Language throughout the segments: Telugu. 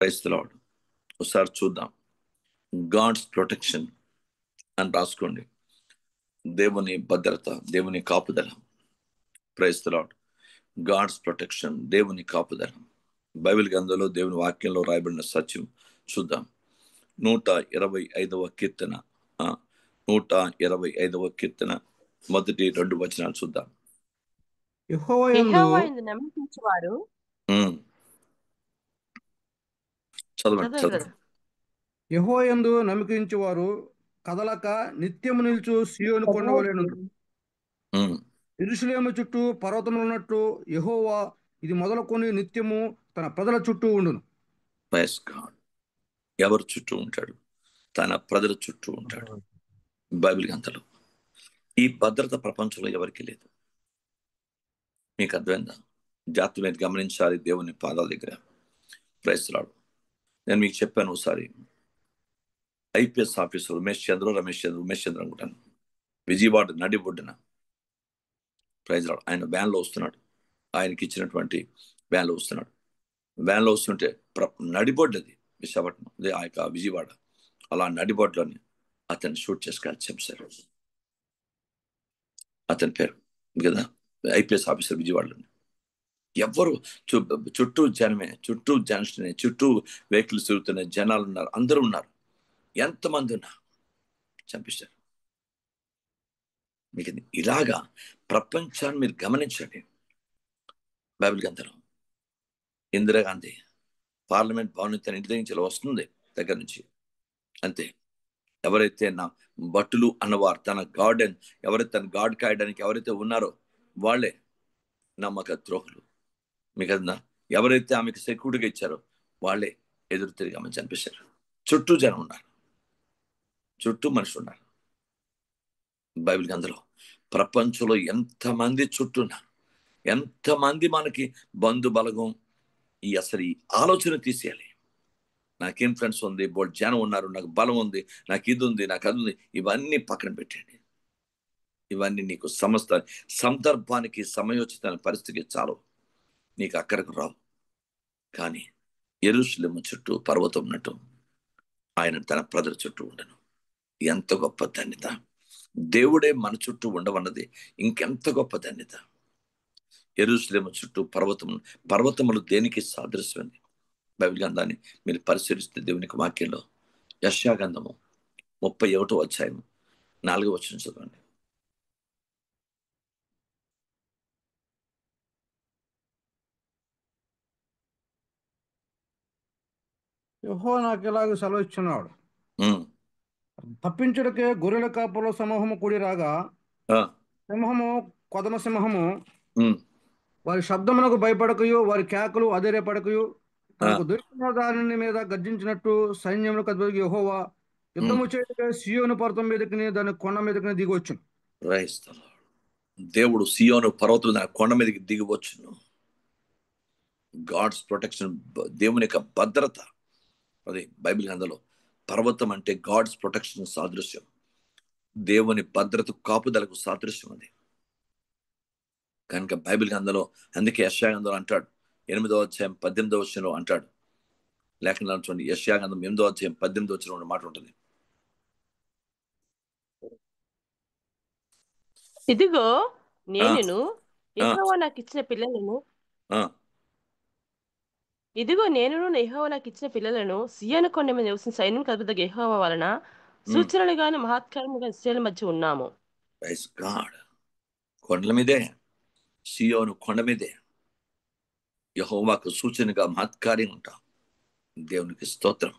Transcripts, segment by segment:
Praise the lord. ఒకసారి చూద్దాం. గాడ్స్ ప్రొటెక్షన్ అని రాసుకోండి. దేవుని భద్రత, దేవుని కాపుదల. Praise the Lord. God's protection, దేవుని కాపుదల. బైబిల్ గ్రంథంలో దేవుని వాక్యంలో రాయబడిన సత్యం చూద్దాం. 125వ కీర్తన 125వ కీర్తన మొదటి 2 వచనాలు చూద్దాం. యెహోవా యందు నమ్మకించువారు చదవండి. యెహోవా యందు నమ్మకించువారు కదలక నిత్యము నిలుచు సీయోను కొండ వలెనుండు. యెరూషలేము చుట్టూ పర్వతములు ఉన్నట్టు యెహోవా ఇది మొదలుకొని నిత్యము తన ప్రజల చుట్టూ ఉండును. Praise God. ఎవరు చుట్టూ ఉంటాడు? తన ప్రజల చుట్టూ ఉంటాడు. బైబిల్ గ్రంథంలో ఈ భద్రత ప్రపంచంలో ఎవరికి లేదు. మీకు అర్థమైందా? జాతి మీద గమనించాలి దేవుని పాదాల దగ్గర. Praise the Lord. నేను మీకు చెప్పాను ఒకసారి, ఐపీఎస్ ఆఫీసర్ రమేష్ చంద్ర అనుకుంటాను, విజయవాడ నడిబొడ్డున. Praise the Lord. ఆయన వ్యాన్లో వస్తున్నాడు. ఆయనకి ఇచ్చినటువంటి వ్యాన్లో వస్తున్నాడు. వ్యాన్లో వస్తుంటే నడిబొడ్డది విశాఖపట్నం, అదే ఆ యొక్క విజయవాడ. అలా నడిబొడ్లోని అతన్ని షూట్ చేసుకొని చంపారు. అతని పేరు కదా, ఐపీఎస్ ఆఫీసర్ విజయవాడలోని. ఎవరు చుట్టూ జనమే, చుట్టూ జంక్షనే, చుట్టూ వెహికల్స్ తిరుగుతున్నాయి, జనాలు ఉన్నారు, అందరూ ఉన్నారు. ఎంతమంది ఉన్నా చంపేశారు. మీకు ఇలాగా ప్రపంచాన్ని మీరు గమనించండి. బైబిల్ గ్రంథంలో ఇందిరాగాంధీ పార్లమెంట్ భవన్ తన ఇంటి దగ్గర వస్తుంది దగ్గర నుంచి, అంతే. ఎవరైతే నా భటులు అన్నవారు, తన గార్డెన్ ఎవరైతే తన గార్డ్ కాయడానికి ఎవరైతే ఉన్నారో వాళ్ళే నమ్మక ద్రోహులు. మీకు అదా? ఎవరైతే ఆమెకు సెక్యూరిటీగా ఇచ్చారో వాళ్ళే ఎదురు తిరిగి ఆమె చంపేశారు. చుట్టూ జనం ఉన్నారు, చుట్టూ మనుషులు ఉన్నారు. బైబిల్ గ్రంథంలో ప్రపంచంలో ఎంతమంది చుట్టూ ఉన్నారు, ఎంతమంది మనకి బంధు బలగం. అసలు ఈ ఆలోచన తీసేయాలి. నాకేం ఫ్రెండ్స్ ఉంది, బోల్డ్ జనం ఉన్నారు, నాకు బలం ఉంది, నాకు ఇది ఉంది, నాకు అది ఉంది, ఇవన్నీ పక్కన పెట్టండి. ఇవన్నీ నీకు సందర్భానికి సమయోచిత పరిస్థితికి చాలు, నీకు అక్కడికి రావు. కానీ యెరూషలేము చుట్టూ పర్వతం ఉన్నట్టు ఆయన తన ప్రజల చుట్టూ ఉండను. ఎంత గొప్ప ధన్యత! దేవుడే మన చుట్టూ ఉండవన్నది ఇంకెంత గొప్ప ధన్యత. యెరూషలేము చుట్టూ పర్వతములు దేనికి సాదృశ్యమైంది? బైబిల్ గ్రంథాన్ని మీరు పరిశీలిస్తే దేవునికి వాక్యంలో యెషయా గ్రంథము 31వ అధ్యాయం 4వ వచనం చదవండి. యెహోవా నాకు ఇలాగ సెలవిచ్చున్నాడు, తప్పించుటకే గొర్రెల కాపుల సమూహము కూడి రాగా సింహము కొదమ సింహము వారి శబ్దమునకు భయపడకయు, వారి కేకలు అదిరేపడకయు, తనకు దొరికిన దాని మీద గర్జించినట్టు సైన్యములకు అధిపతి యెహోవా యుద్ధము చేయటకే సీయోను పర్వతం మీదకి దాని కొండ మీదకి దిగొచ్చును. దేవుడు సీయోను పర్వతం కొండ మీదకి దిగివచ్చును. గాడ్స్ ప్రొటెక్షన్, దేవుని యొక్క భద్రత. అది బైబిల్ గ్రంథంలో పర్వతం అంటే గాడ్స్ ప్రొటెక్షన్ సాదృశ్యం, దేవుని భద్రత కాపుదలకు సాదృశ్యం అది. కనుక బైబిల్ గ్రంథంలో అందుకే యెషయా గ్రంథంలో అంటాడు, 8వ అధ్యాయం 18వ వచనంలో అంటాడు, లేఖనాలు చూడండి. యెషయా గ్రంథం 8వ అధ్యాయం 18వ వచనంలో మాట ఉంటుంది. ఇదిగో నేను యెహోవా నాకు ఇచ్చిన పిల్లలను సీయోను కొండ మీద నివసించిన సైన్యం కలుగుదగ్గ యెహోవా వలన సూచనలు గాని మహత్కారముగా ఇశ్రాయేలు మధ్య ఉన్నాము. కొండల మీదే, సీయోను కొండ మీదే యెహోవాకు సూచనగా మహత్కార్యం ఉంటాం. దేవునికి స్తోత్రం.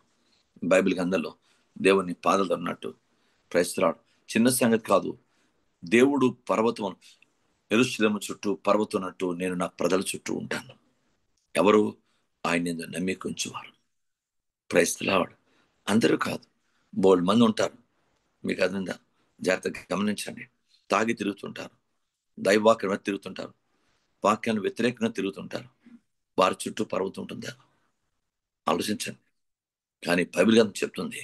బైబిల్ గ్రంథంలో దేవుని పాదాలు అన్నట్టు ప్రైస్తలాడు. చిన్న సంగతి కాదు. దేవుడు పర్వతం, యెరూషలేము చుట్టూ పర్వతం ఉన్నట్టు నేను నా ప్రజల చుట్టూ ఉంటాను. ఎవరు? ఆయన నమ్మికుంచువారు. ప్రైస్తలాడు. అందరూ కాదు, బోల్డ్ మంది ఉంటారు. మీకు అర్థంగా జాగ్రత్తగా గమనించండి. తాగి తిరుగుతుంటారు, దైవవాక్యం తిరుగుతుంటారు, వాక్యాన్ని వ్యతిరేకంగా తిరుగుతుంటారు. వారి చుట్టూ పర్వతం ఉంటుందా? ఆలోచించండి. కానీ బైబిల్ గ్రంథం చెప్తుంది,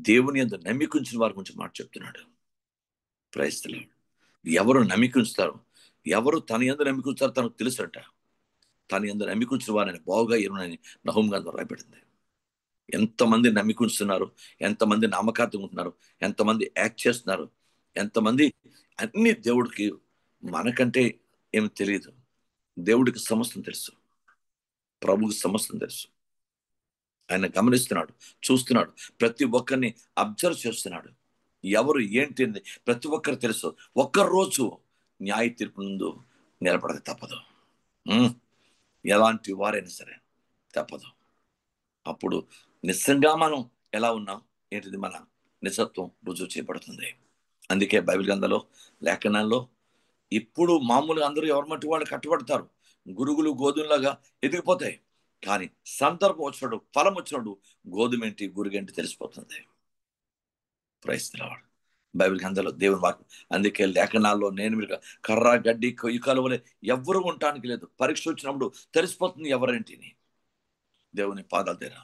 దేవుని యందు నమ్మికుంచిన వారి గురించి మాట చెప్తున్నాడు. ప్రైస్తలాడు. ఎవరు నమ్మికుంచుతారు, ఎవరు తన యందు నమ్మికుంచుతారో తనకు తెలుసట. తను ఎందు నమ్మికుంచిన వారిని బాగుగా ఎరునని నహూము గ్రంథం రాయబడింది. ఎంతమంది నమ్మికుంటున్నారు, ఎంతమంది నామకార్థంగా ఉంటున్నారు, ఎంతమంది యాక్ట్ చేస్తున్నారు, ఎంతమంది అన్ని దేవుడికి మనకంటే ఏమి తెలియదు. దేవుడికి సమస్తం తెలుసు, ప్రభువుకి సమస్తం తెలుసు. ఆయన గమనిస్తున్నాడు, చూస్తున్నాడు, ప్రతి ఒక్కరిని అబ్జర్వ్ చేస్తున్నాడు. ఎవరు ఏంటి ప్రతి ఒక్కరు తెలుసు. ఒక్కరోజు న్యాయ తీర్పు ముందు నిలబడక తప్పదు. ఎలాంటి వారైనా సరే తప్పదు. అప్పుడు నిజంగా మనం ఎలా ఉన్నాం ఏంటిది మన నిజత్వం రుజువు చేయబడుతుంది. అందుకే బైబిల్ గ్రంథంలో లేఖనాల్లో ఇప్పుడు మామూలుగా అందరూ ఎవరి మట్టి వాళ్ళు కట్టుబడతారు, గురుగులు గోధుమలాగా ఎదిగిపోతాయి. కానీ సందర్భం వచ్చినప్పుడు, ఫలం వచ్చినప్పుడు గోధుమేంటి గురుగేంటి తెలిసిపోతుంది. ప్రయత్నించేవాడు బైబిల్ గ్రంథంలో దేవుని వాక్యం. అందుకే లేఖనాల్లో నేను మీరు కర్ర గడ్డి కొయ్యి కాలువలే ఎవ్వరూ ఉండటానికి లేదు. పరీక్ష వచ్చినప్పుడు తెలిసిపోతుంది ఎవరేంటిని, దేవుని పాదాల దగ్గర.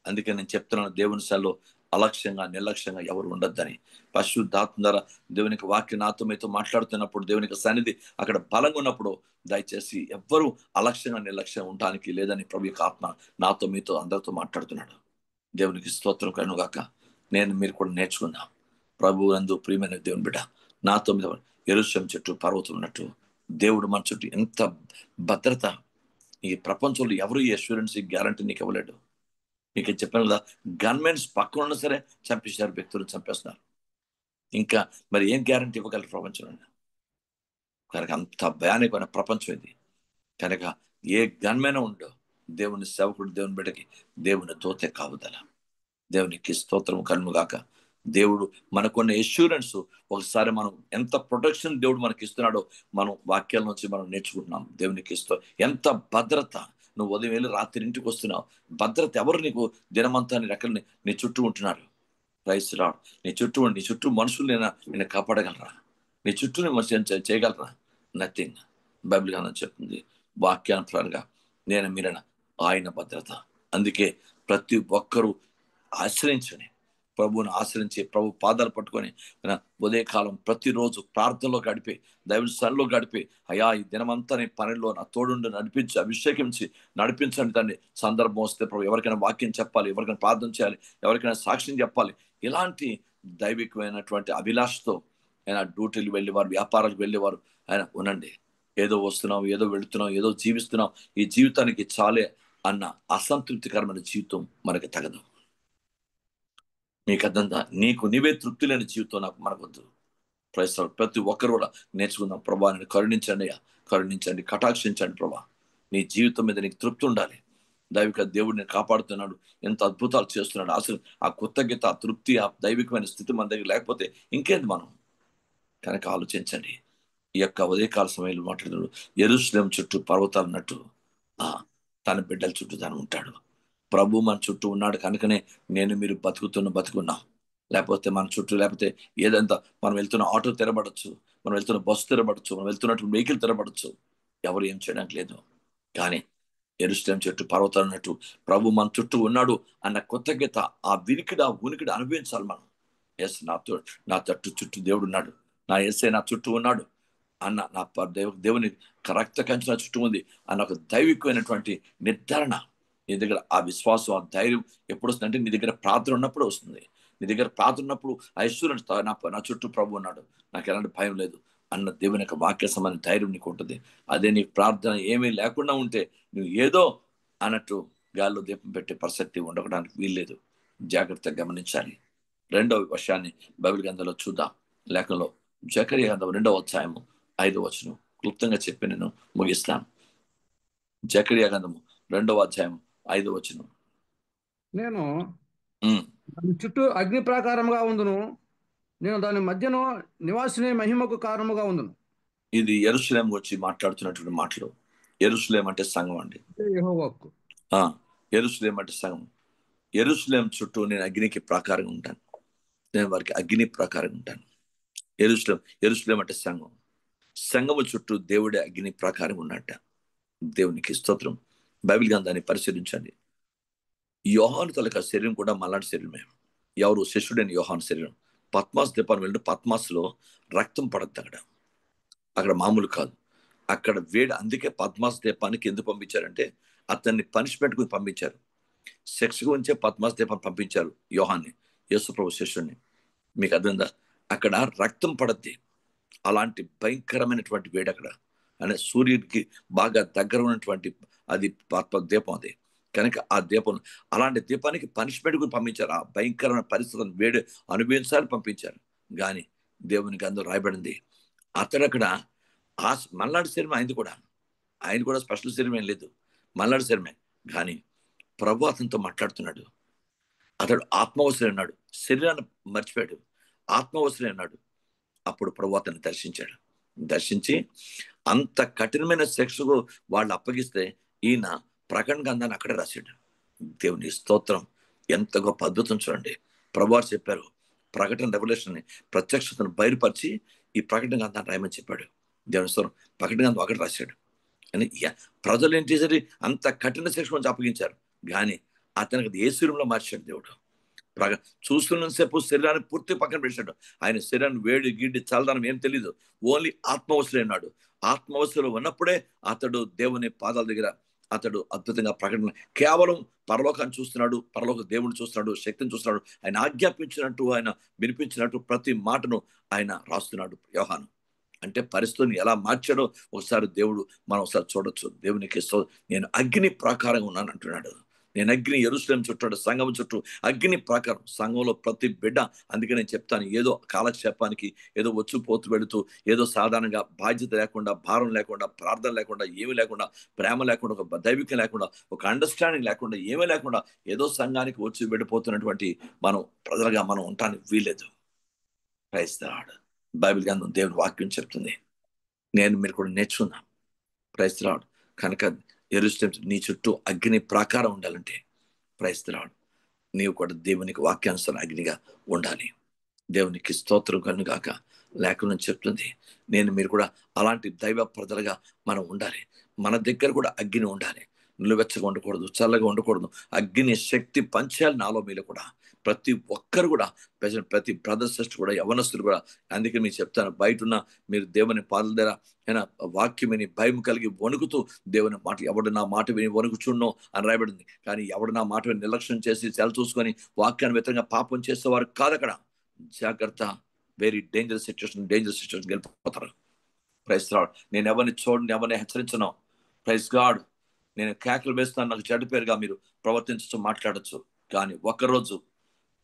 అందుకే నేను చెప్తున్నాను, దేవుని సెల్లో అలక్ష్యంగా నిర్లక్ష్యంగా ఎవరు ఉండొద్దని. పరిశుద్ధాత్మ ద్వారా దేవునికి వాక్యం నాతో మీతో మాట్లాడుతున్నప్పుడు, దేవునికి సన్నిధి అక్కడ బలంగా ఉన్నప్పుడు దయచేసి ఎవ్వరూ అలక్ష్యంగా నిర్లక్ష్యంగా ఉండటానికి లేదని ప్రభు యొక్క ఆత్మ నాతో మీతో అందరితో మాట్లాడుతున్నాడు. దేవునికి స్తోత్రం కలుగుగాక. నేను మీరు కూడా నేర్చుకుందాం. ప్రభు నందు ప్రియమైన దేవుని బిడ్డ, నాతో మీద యెరూషలేము చుట్టూ పర్వతం ఉన్నట్టు దేవుడు మన చుట్టూ ఎంత భద్రత. ఈ ప్రపంచంలో ఎవరు ఈ అష్యూరెన్స్, ఈ గ్యారంటీ నీకు ఇవ్వలేడు. మీకు చెప్పాను కదా, గవర్నమెంట్స్ పక్కన ఉన్నా సరే చంపేశారు, వ్యక్తులు చంపేస్తున్నారు. ఇంకా మరి ఏం గ్యారంటీ ఇవ్వగలరు ప్రపంచంలో? కనుక అంత భయానకమైన ప్రపంచం ఇది. కనుక ఏ గన్మైనా ఉండో దేవుని సేవకుడు, దేవుని బిడ్డకి దేవుని దూతే కావుదల. దేవునికి స్తోత్రం కలుగుగాక. దేవుడు మనకున్న ఎష్యూరెన్స్, ఒకసారి మనం ఎంత ప్రొటెక్షన్ దేవుడు మనకి ఇస్తున్నాడో మనం వాక్యాల నుంచి మనం నేర్చుకుంటున్నాం. దేవునికి ఎంత భద్రత. నువ్వు ఉదయం వెళ్ళి రాత్రి ఇంటికి వస్తున్నావు, భద్రత ఎవరు నీకు దినమంతా నీ రెక్కల్ని నీ చుట్టూ ఉంటున్నారు? Praise Lord. నీ చుట్టూ మనుషులు నేను కాపాడగలరా? నీ చుట్టూ మనుషులు చేయగలరా? నథింగ్. బైబిల్ గ్రంథం చెప్తుంది వాక్యానుసారంగా నేను మీరైన ఆయన భద్రత. అందుకే ప్రతి ఒక్కరూ ఆశ్రయించని, ప్రభువుని ఆశ్రయించి ప్రభు పాదాలు పట్టుకొని ఉదయకాలం ప్రతిరోజు ప్రార్థనలో గడిపి, దైవ సన్నిధిలో గడిపి, అయ్యా ఈ దినమంతా నీ పనిలో నా తోడుండి నడిపించి, అభిషేకించి నడిపించండి. దాన్ని సందర్భం వస్తే ప్రభు ఎవరికైనా వాక్యం చెప్పాలి, ఎవరికైనా ప్రార్థన చేయాలి, ఎవరికైనా సాక్ష్యం చెప్పాలి, ఇలాంటి దైవికమైనటువంటి అభిలాషతో ఆయన డ్యూటీలు వెళ్ళేవారు, వ్యాపారాలకు వెళ్ళేవారు ఆయన ఉనండి. ఏదో వస్తున్నాం, ఏదో వెళుతున్నాం, ఏదో జీవిస్తున్నాం, ఈ జీవితానికి చాలే అన్న అసంతృప్తికరమైన జీవితం మనకి తగదు. మీకు అర్థంగా నీకు నీవే తృప్తి లేని జీవితం నాకు మనకొద్దు. ప్రయత్నం ప్రతి ఒక్కరు కూడా నేర్చుకుందాం. ప్రభా నేను కరుణించండి, కరుణించండి, కటాక్షించండి ప్రభా. నీ జీవితం మీద నీకు తృప్తి ఉండాలి. దైవిక దేవుడు నేను కాపాడుతున్నాడు, ఎంత అద్భుతాలు చేస్తున్నాడు. అసలు ఆ కృతజ్ఞత, ఆ తృప్తి, ఆ దైవికమైన స్థితి మన దగ్గర లేకపోతే ఇంకేంది మనం? కనుక ఆలోచించండి. ఈ యొక్క ఉదయకాల సమయంలో మాట్లాడుతున్నాడు, యెరూషలేము చుట్టూ పర్వతాలు ఉన్నట్టు తన బిడ్డల చుట్టూ తను ఉంటాడు. ప్రభు మన చుట్టూ ఉన్నాడు కనుకనే నేను మీరు బతుకున్నాం. లేకపోతే మన చుట్టూ లేకపోతే ఏదంతా మనం వెళ్తున్న ఆటో తెరబడచ్చు, మనం వెళ్తున్న బస్సు తెరబడచ్చు, మనం వెళ్తున్నటువంటి వెహికల్ తెరబడచ్చు, ఎవరు ఏం చేయడానికి లేదు. కానీ యెరూషలేము చుట్టూ పర్వతాలు ఉన్నట్టు ప్రభు మన చుట్టూ ఉన్నాడు అన్న కృతజ్ఞత, ఆ ఉనికిడి అనుభవించాలి మనం. ఎస్, నా చుట్టూ దేవుడు ఉన్నాడు, నా యేసే నా చుట్టూ ఉన్నాడు అన్న, నా దేవుని రక్త కంచె నా చుట్టూ ఉంది అన్న ఒక దైవికమైనటువంటి నిర్ధారణ నీ దగ్గర. ఆ విశ్వాసం, ఆ ధైర్యం ఎప్పుడు వస్తుందంటే నీ దగ్గర ప్రార్థన ఉన్నప్పుడు వస్తుంది. నీ దగ్గర ప్రార్థన ఉన్నప్పుడు ఐశ్వర్యం, నా చుట్టూ ప్రభు ఉన్నాడు, నాకు ఎలాంటి భయం లేదు అన్న దేవుని యొక్క వాక్య సంబంధ ధైర్యం నీకు ఉంటుంది. అదే నీ ప్రార్థన ఏమీ లేకుండా ఉంటే నువ్వు ఏదో అన్నట్టు గాల్లో దీపం పెట్టే ప్రసక్తి ఉండడానికి వీల్లేదు. జాగ్రత్తగా గమనించాలి. రెండవ విషయాన్ని బైబిల్ గ్రంథంలో చూద్దాం. లేఖలో జకరియా గ్రంథం 2వ అధ్యాయము 5వ వచనం క్లుప్తంగా చెప్పి నేను ముగిస్తాను. జకరియా గ్రంథము 2వ అధ్యాయం 5వ వచనం. నేను చుట్టూ అగ్ని ప్రాకారముగా ఉండును, నేను దాని మధ్యను నివాసిని మహిమకు కారణముగా ఉండును. ఇది యెరూషలేము వచ్చి మాట్లాడుతున్నటువంటి మాటలు. యెరూషలేము అంటే సంఘం అండి. యెరూషలేము అంటే సంఘం. యెరూషలేము చుట్టూ నేను అగ్నికి ప్రాకారంగా ఉంటాను, నేను వారికి అగ్ని ప్రాకారంగా ఉంటాను. యెరూషలేము అంటే సంఘం. సంఘము చుట్టూ దేవుడే అగ్ని ప్రాకారం ఉన్నట్ట. దేవునికి స్తోత్రం. బైబిల్ గ్రంథాన్ని పరిశీలించండి. యోహాను తలక శరీరం కూడా మలాంటి శరీరమే. ఎవరు? శిష్యుడైన యోహాను శరీరం. పద్మాస్ దీపాన్ని వెళ్ళి పద్మాస్లో రక్తం పడద్దు. అక్కడ మామూలు కాదు. అక్కడ వేడి. అందుకే పద్మాస్ దీపానికి ఎందుకు పంపించారంటే అతన్ని పనిష్మెంట్ కు పంపించారు. సెక్స్ గురించే పద్మాస్ దీపాన్ని పంపించారు యోహాన్ని, యేసుప్రభు శిష్యుడిని. మీకు అర్థందా? అక్కడ రక్తం పడద్ది, అలాంటి భయంకరమైనటువంటి వేడి అక్కడ. అంటే సూర్యుడికి బాగా దగ్గర ఉన్నటువంటి అది దీపం. అది కనుక ఆ దీపం, అలాంటి దీపానికి పనిష్మెంట్ కూడా పంపించారు. ఆ భయంకరమైన పరిస్థితులను వేడి అనుభవించాలని పంపించారు. కానీ దేవునికి అందరూ రాయబడింది, అతడు అక్కడ మల్నాడు శరీరం అయింది కూడా. ఆయన కూడా స్పెషల్ శరీరం ఏం లేదు, మల్నాడు శరీరమే. కానీ ప్రభు అతనితో మాట్లాడుతున్నాడు. అతడు ఆత్మవసరం అన్నాడు, శరీరాన్ని మర్చిపోయాడు, ఆత్మవసరం అన్నాడు. అప్పుడు ప్రభు అతన్ని దర్శించి అంత కఠినమైన శిక్షకు వాళ్ళు అప్పగిస్తే ఈయన ప్రకటన గ్రంథాన్ని అక్కడే రాశాడు. దేవుని స్తోత్రం. ఎంత గొప్ప అద్భుతం చూడండి. ప్రభువారు చెప్పారు, ప్రకటన రెవల్యూషన్ ప్రత్యక్షతను బయలుపరిచి ఈ ప్రకటన గ్రంథాన్ని రాయమని చెప్పాడు. దేవుని స్తోత్రం. ప్రకటన గ్రంథం అక్కడ రాశాడు. అని ప్రజలు ఏం చేశారు? అంత కఠిన శిక్ష నుంచి అప్పగించారు. కానీ అతనికి ఏ శరీరంలో మార్చాడు దేవుడు. చూస్తున్నంతసేపు శరీరాన్ని పూర్తి పక్కన పెట్టాడు. ఆయన శరీరాన్ని వేడి గిడ్డి చల్లదనం ఏం తెలీదు, ఓన్లీ ఆత్మవసరం అన్నాడు. ఆత్మవసరం ఉన్నప్పుడే అతడు దేవుని పాదాల దగ్గర అతడు అద్భుతంగా ప్రకటన, కేవలం పరలోకాన్ని చూస్తున్నాడు, పరలోక దేవుడిని చూస్తున్నాడు, శక్తిని చూస్తున్నాడు. ఆయన ఆజ్ఞాపించినట్టు, ఆయన వినిపించినట్టు ప్రతి మాటను ఆయన రాస్తున్నాడు యోహాను. అంటే పరిస్థితిని ఎలా మార్చాడో ఒకసారి దేవుడు మనం ఒకసారి చూడొచ్చు. దేవునికి నేను అగ్ని ప్రాకారంగా ఉన్నాను అంటున్నాడు. నేను అగ్ని యెరూషలేము చుట్టాడు, సంఘం చుట్టూ అగ్ని ప్రాకారం. సంఘంలో ప్రతి బిడ్డ, అందుకే నేను చెప్తాను, ఏదో కాలక్షేపానికి ఏదో పోతూ వెళుతూ ఏదో సాధారణంగా బాధ్యత లేకుండా, భారం లేకుండా, ప్రార్థన లేకుండా, ఏమీ లేకుండా, ప్రేమ లేకుండా, ఒక దైవికం లేకుండా, ఒక అండర్స్టాండింగ్ లేకుండా, ఏమీ లేకుండా ఏదో సంఘానికి వచ్చి వెళ్ళిపోతున్నటువంటి మనం ప్రజలుగా మనం ఉండటానికి వీలేదు. Praise the lord. బైబిల్ గ్రంథం దేవుని వాక్యం చెప్తుంది, నేను మీరు కూడా నేర్చుకున్నాం. Praise the Lord. కనుక యెరూషలేము నీ చుట్టూ అగ్ని ప్రాకారం ఉండాలంటే, ప్రైజ్ ది లార్డ్, నీవు కూడా దేవునికి వాక్యానుసారం అగ్నిగా ఉండాలి. దేవునికి స్తోత్రం కనుగాక. లేఖనం చెప్తుంది, నేను మీరు కూడా అలాంటి దైవ ప్రజలుగా మనం ఉండాలి. మన దగ్గర కూడా అగ్ని ఉండాలి. నిలువెచ్చగా ఉండకూడదు, చల్లగా ఉండకూడదు. అగ్ని శక్తి పంచాలి నాలో మీలో కూడా. ప్రతి ఒక్కరు కూడా, ప్రతి బ్రదర్ సిస్టర్ కూడా, యవనస్తులు కూడా. అందుకే మీకు చెప్తాను, బయట ఉన్న మీరు దేవుని పాదల దగ్గర అయినా వాక్యం విని భయం కలిగి వణుకుతూ దేవుని మాట, ఎవడు నా మాట విని వణుకుచున్నో అని రాయబడింది. కానీ ఎవడు నా మాట విని నిర్లక్ష్యం చేసి సెల చూసుకొని వాక్యాన్ని వ్యతిరేకంగా పాపం చేసేవారు కాదు అక్కడ. జాగ్రత్త, వెరీ డేంజరస్ సిచ్యువేషన్ వెళ్ళిపోతారు. Praise Lord. నేను ఎవరిని చూడండి, ఎవరిని హెచ్చరించను. Praise God. నేను కేకలు వేస్తున్నాను, నాకు చెడ్డ పేరుగా మీరు ప్రవర్తించచ్చు, మాట్లాడచ్చు. కానీ ఒక్కరోజు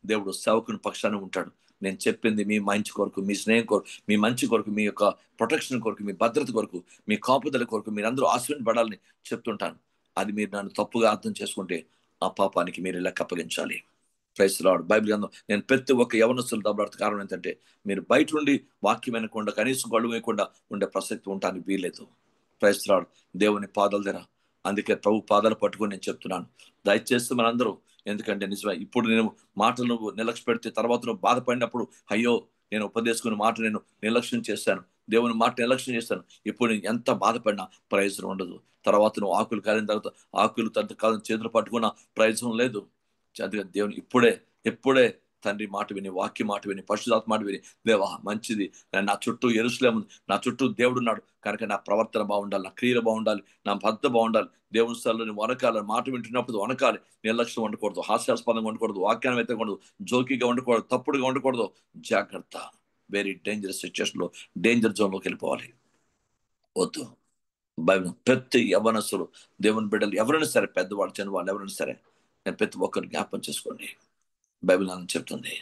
దేవుడు సేవకుని పక్షాన్ని ఉంటాడు. నేను చెప్పింది మీ మంచి కొరకు, మీ స్నేహం కొరకు, మీ మంచి కొరకు, మీ యొక్క ప్రొటెక్షన్ కొరకు, మీ భద్రత కొరకు, మీ కాపుదల కొరకు, మీరందరూ ఆశీర్వదించబడాలని చెప్తుంటాను. అది మీరు నన్ను తప్పుగా అర్థం చేసుకుంటే ఆ పాపానికి మీరు లెక్క అప్పగించాలి. Praise lord. బైబిల్ గ్రంథం నేను ప్రతి ఒక్క యవనస్తులు దెబ్బలాడుతూ కారణం ఏంటంటే, మీరు బయట నుండి వాక్యం వినకుండా, కనీసం కళ్ళు వేయకుండా ఉండే ప్రసక్తి ఉండటానికి వీలేదు. Praise Lord. దేవుని పాదాల దగ్గర, అందుకే ప్రభు పాదాలు పట్టుకొని నేను చెప్తున్నాను, దయచేసి మనందరూ, ఎందుకంటే నిజమే, ఇప్పుడు నేను మాటలను నిర్లక్ష్య పెడితే తర్వాత నువ్వు బాధపడినప్పుడు, అయ్యో నేను ఉపదేశకుని మాట నేను నిర్లక్ష్యం చేశాను, దేవుని మాట నిర్లక్ష్యం చేశాను, ఇప్పుడు నేను ఎంత బాధపడినా ప్రయోజనం ఉండదు. తర్వాత నువ్వు ఆకులు కాలిన తర్వాత ఆకులు తన కాలం చేతులు పట్టుకున్న ప్రయోజనం లేదు. దేవుని ఎప్పుడే తండ్రి మాట విని, వాక్య మాట విని, పరిశుద్ధాత్మ మాట విని, దేవా మంచిది, నా చుట్టూ యెరూషలేము ఉంది, నా చుట్టూ దేవుడు ఉన్నాడు, కనుక నా ప్రవర్తన బాగుండాలి, నా క్రియలు బాగుండాలి, నా భక్త బాగుండాలి, దేవుని స్థలంలో వనకాలి, మాట వింటున్నప్పుడు వనకాలి, నిర్లక్ష్యం ఉండకూడదు, హాస్యాస్పదంగా ఉండకూడదు, వాక్యాన్ని వ్యతిరేకూడదు, జోకిగా ఉండకూడదు, తప్పుడుగా ఉండకూడదు. జాగ్రత్త. వెరీ డేంజరస్ సిచ్యువేషన్లో, డేంజర్ జోన్లోకి వెళ్ళిపోవాలి. వద్దు. బైబిల్ ప్రతి యవనస్తులు, దేవుని బిడ్డలు ఎవరైనా సరే, పెద్దవాళ్ళు చిన్నవాళ్ళు ఎవరైనా సరే, నేను ప్రతి ఒక్కరు జ్ఞాపకం చేసుకోండి. బైబిల్ అని చెప్తుంది,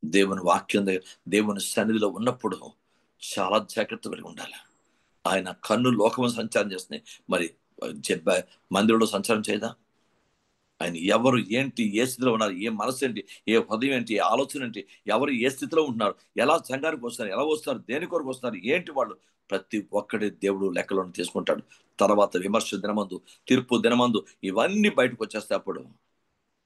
దేవుని వాక్యం దగ్గర, దేవుని సన్నిధిలో ఉన్నప్పుడు చాలా జాగ్రత్త కలిగి ఉండాలి. ఆయన కన్ను లోకము సంచారం చేస్తున్నాయి, మరి మందిరంలో సంచారం చేయదా? ఆయన ఎవరు ఏంటి, ఏ స్థితిలో ఉన్నారు, ఏ మనసు ఏంటి, ఏ హృదయం ఏంటి, ఏ ఆలోచన ఏంటి, ఎవరు ఏ స్థితిలో ఉంటున్నారు, ఎలా సంఘానికి వస్తారు, ఎలా వస్తారు, దేని కొరకు వస్తారు, ఏంటి వాళ్ళు, ప్రతి ఒక్కటి దేవుడు లెక్కలను తీసుకుంటాడు. తర్వాత విమర్శ దినమందు, తీర్పు దినమందు ఇవన్నీ బయటకు వచ్చేస్తాయి. అప్పుడు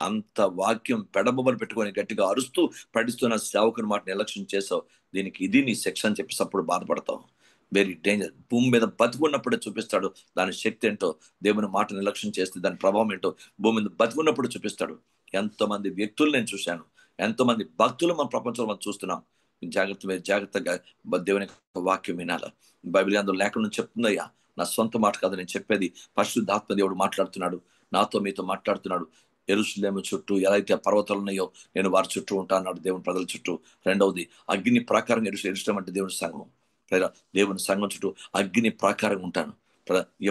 అంత వాక్యం పెడబొమ్మలు పెట్టుకొని గట్టిగా అరుస్తూ పడిస్తున్న సేవకుని మాట నిర్లక్ష్యం చేసావు, దీనికి ఇది నీ శిక్ష అని చెప్పేసి అప్పుడు బాధపడతావు. Very danger. భూమి మీద బతుకున్నప్పుడే చూపిస్తాడు దాని శక్తి ఏంటో. దేవుని మాట నిర్లక్ష్యం చేస్తే దాని ప్రభావం ఏంటో భూమి మీద బతుకున్నప్పుడు చూపిస్తాడు. ఎంతోమంది వ్యక్తులు నేను చూశాను, ఎంతోమంది భక్తులు మన ప్రపంచంలో మనం చూస్తున్నాం. జాగ్రత్తగా దేవుని వాక్యం వినాల. బైబిల్ అందులో లేఖనం చెప్తుందయ్యా, నా సొంత మాట కాదు నేను చెప్పేది, పరిశుద్ధాత్మ దేవుడు మాట్లాడుతున్నాడు, నాతో మీతో మాట్లాడుతున్నాడు. యెరూషలేము చుట్టూ ఎలా అయితే పర్వతాలు ఉన్నాయో నేను వారి చుట్టూ ఉంటా అన్నాడు, దేవుని ప్రజల చుట్టూ. రెండవది, అగ్ని ప్రాకారం. యెరూషలేము అంటే దేవుని సంఘం. దేవుని సంఘం చుట్టూ అగ్ని ప్రాకారం ఉంటాను.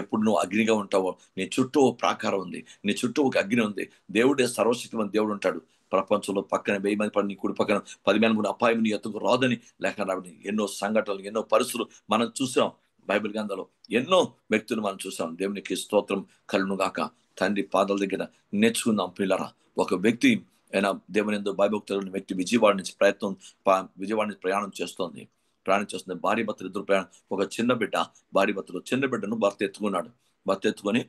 ఎప్పుడు నువ్వు అగ్నిగా ఉంటావో నీ చుట్టూ ఓ ప్రాకారం ఉంది, నీ చుట్టూ ఒక అగ్ని ఉంది. దేవుడే సర్వశక్తిమంతుడు దేవుడు ఉంటాడు. ప్రపంచంలో పక్కన 1000 మంది పడి నీ కుడి పక్కన 10 మంది కూడా అపాయం నీ ఎత్తుకు రాదని లేఖ రావడం. ఎన్నో సంఘటనలు, ఎన్నో పరిస్థితులు మనం చూసాం. బైబిల్ గ్రంథంలో ఎన్నో వ్యక్తులు మనం చూసాం. దేవునికి స్తోత్రం కలుగును గాక. తండ్రి పాదాల దగ్గర నేర్చుకుందాం పిల్లరా. ఒక వ్యక్తి అయినా దేవుని యందు భయభక్తులు వ్యక్తి విజయవాడ నుంచి ప్రయాణం చేస్తుంది. భార్య భర్తలు ఇద్దరు ప్రయాణం. ఒక చిన్న బిడ్డ, భార్య భర్తలు చిన్న బిడ్డను భర్త ఎత్తుకున్నాడు. భర్త ఎత్తుకొని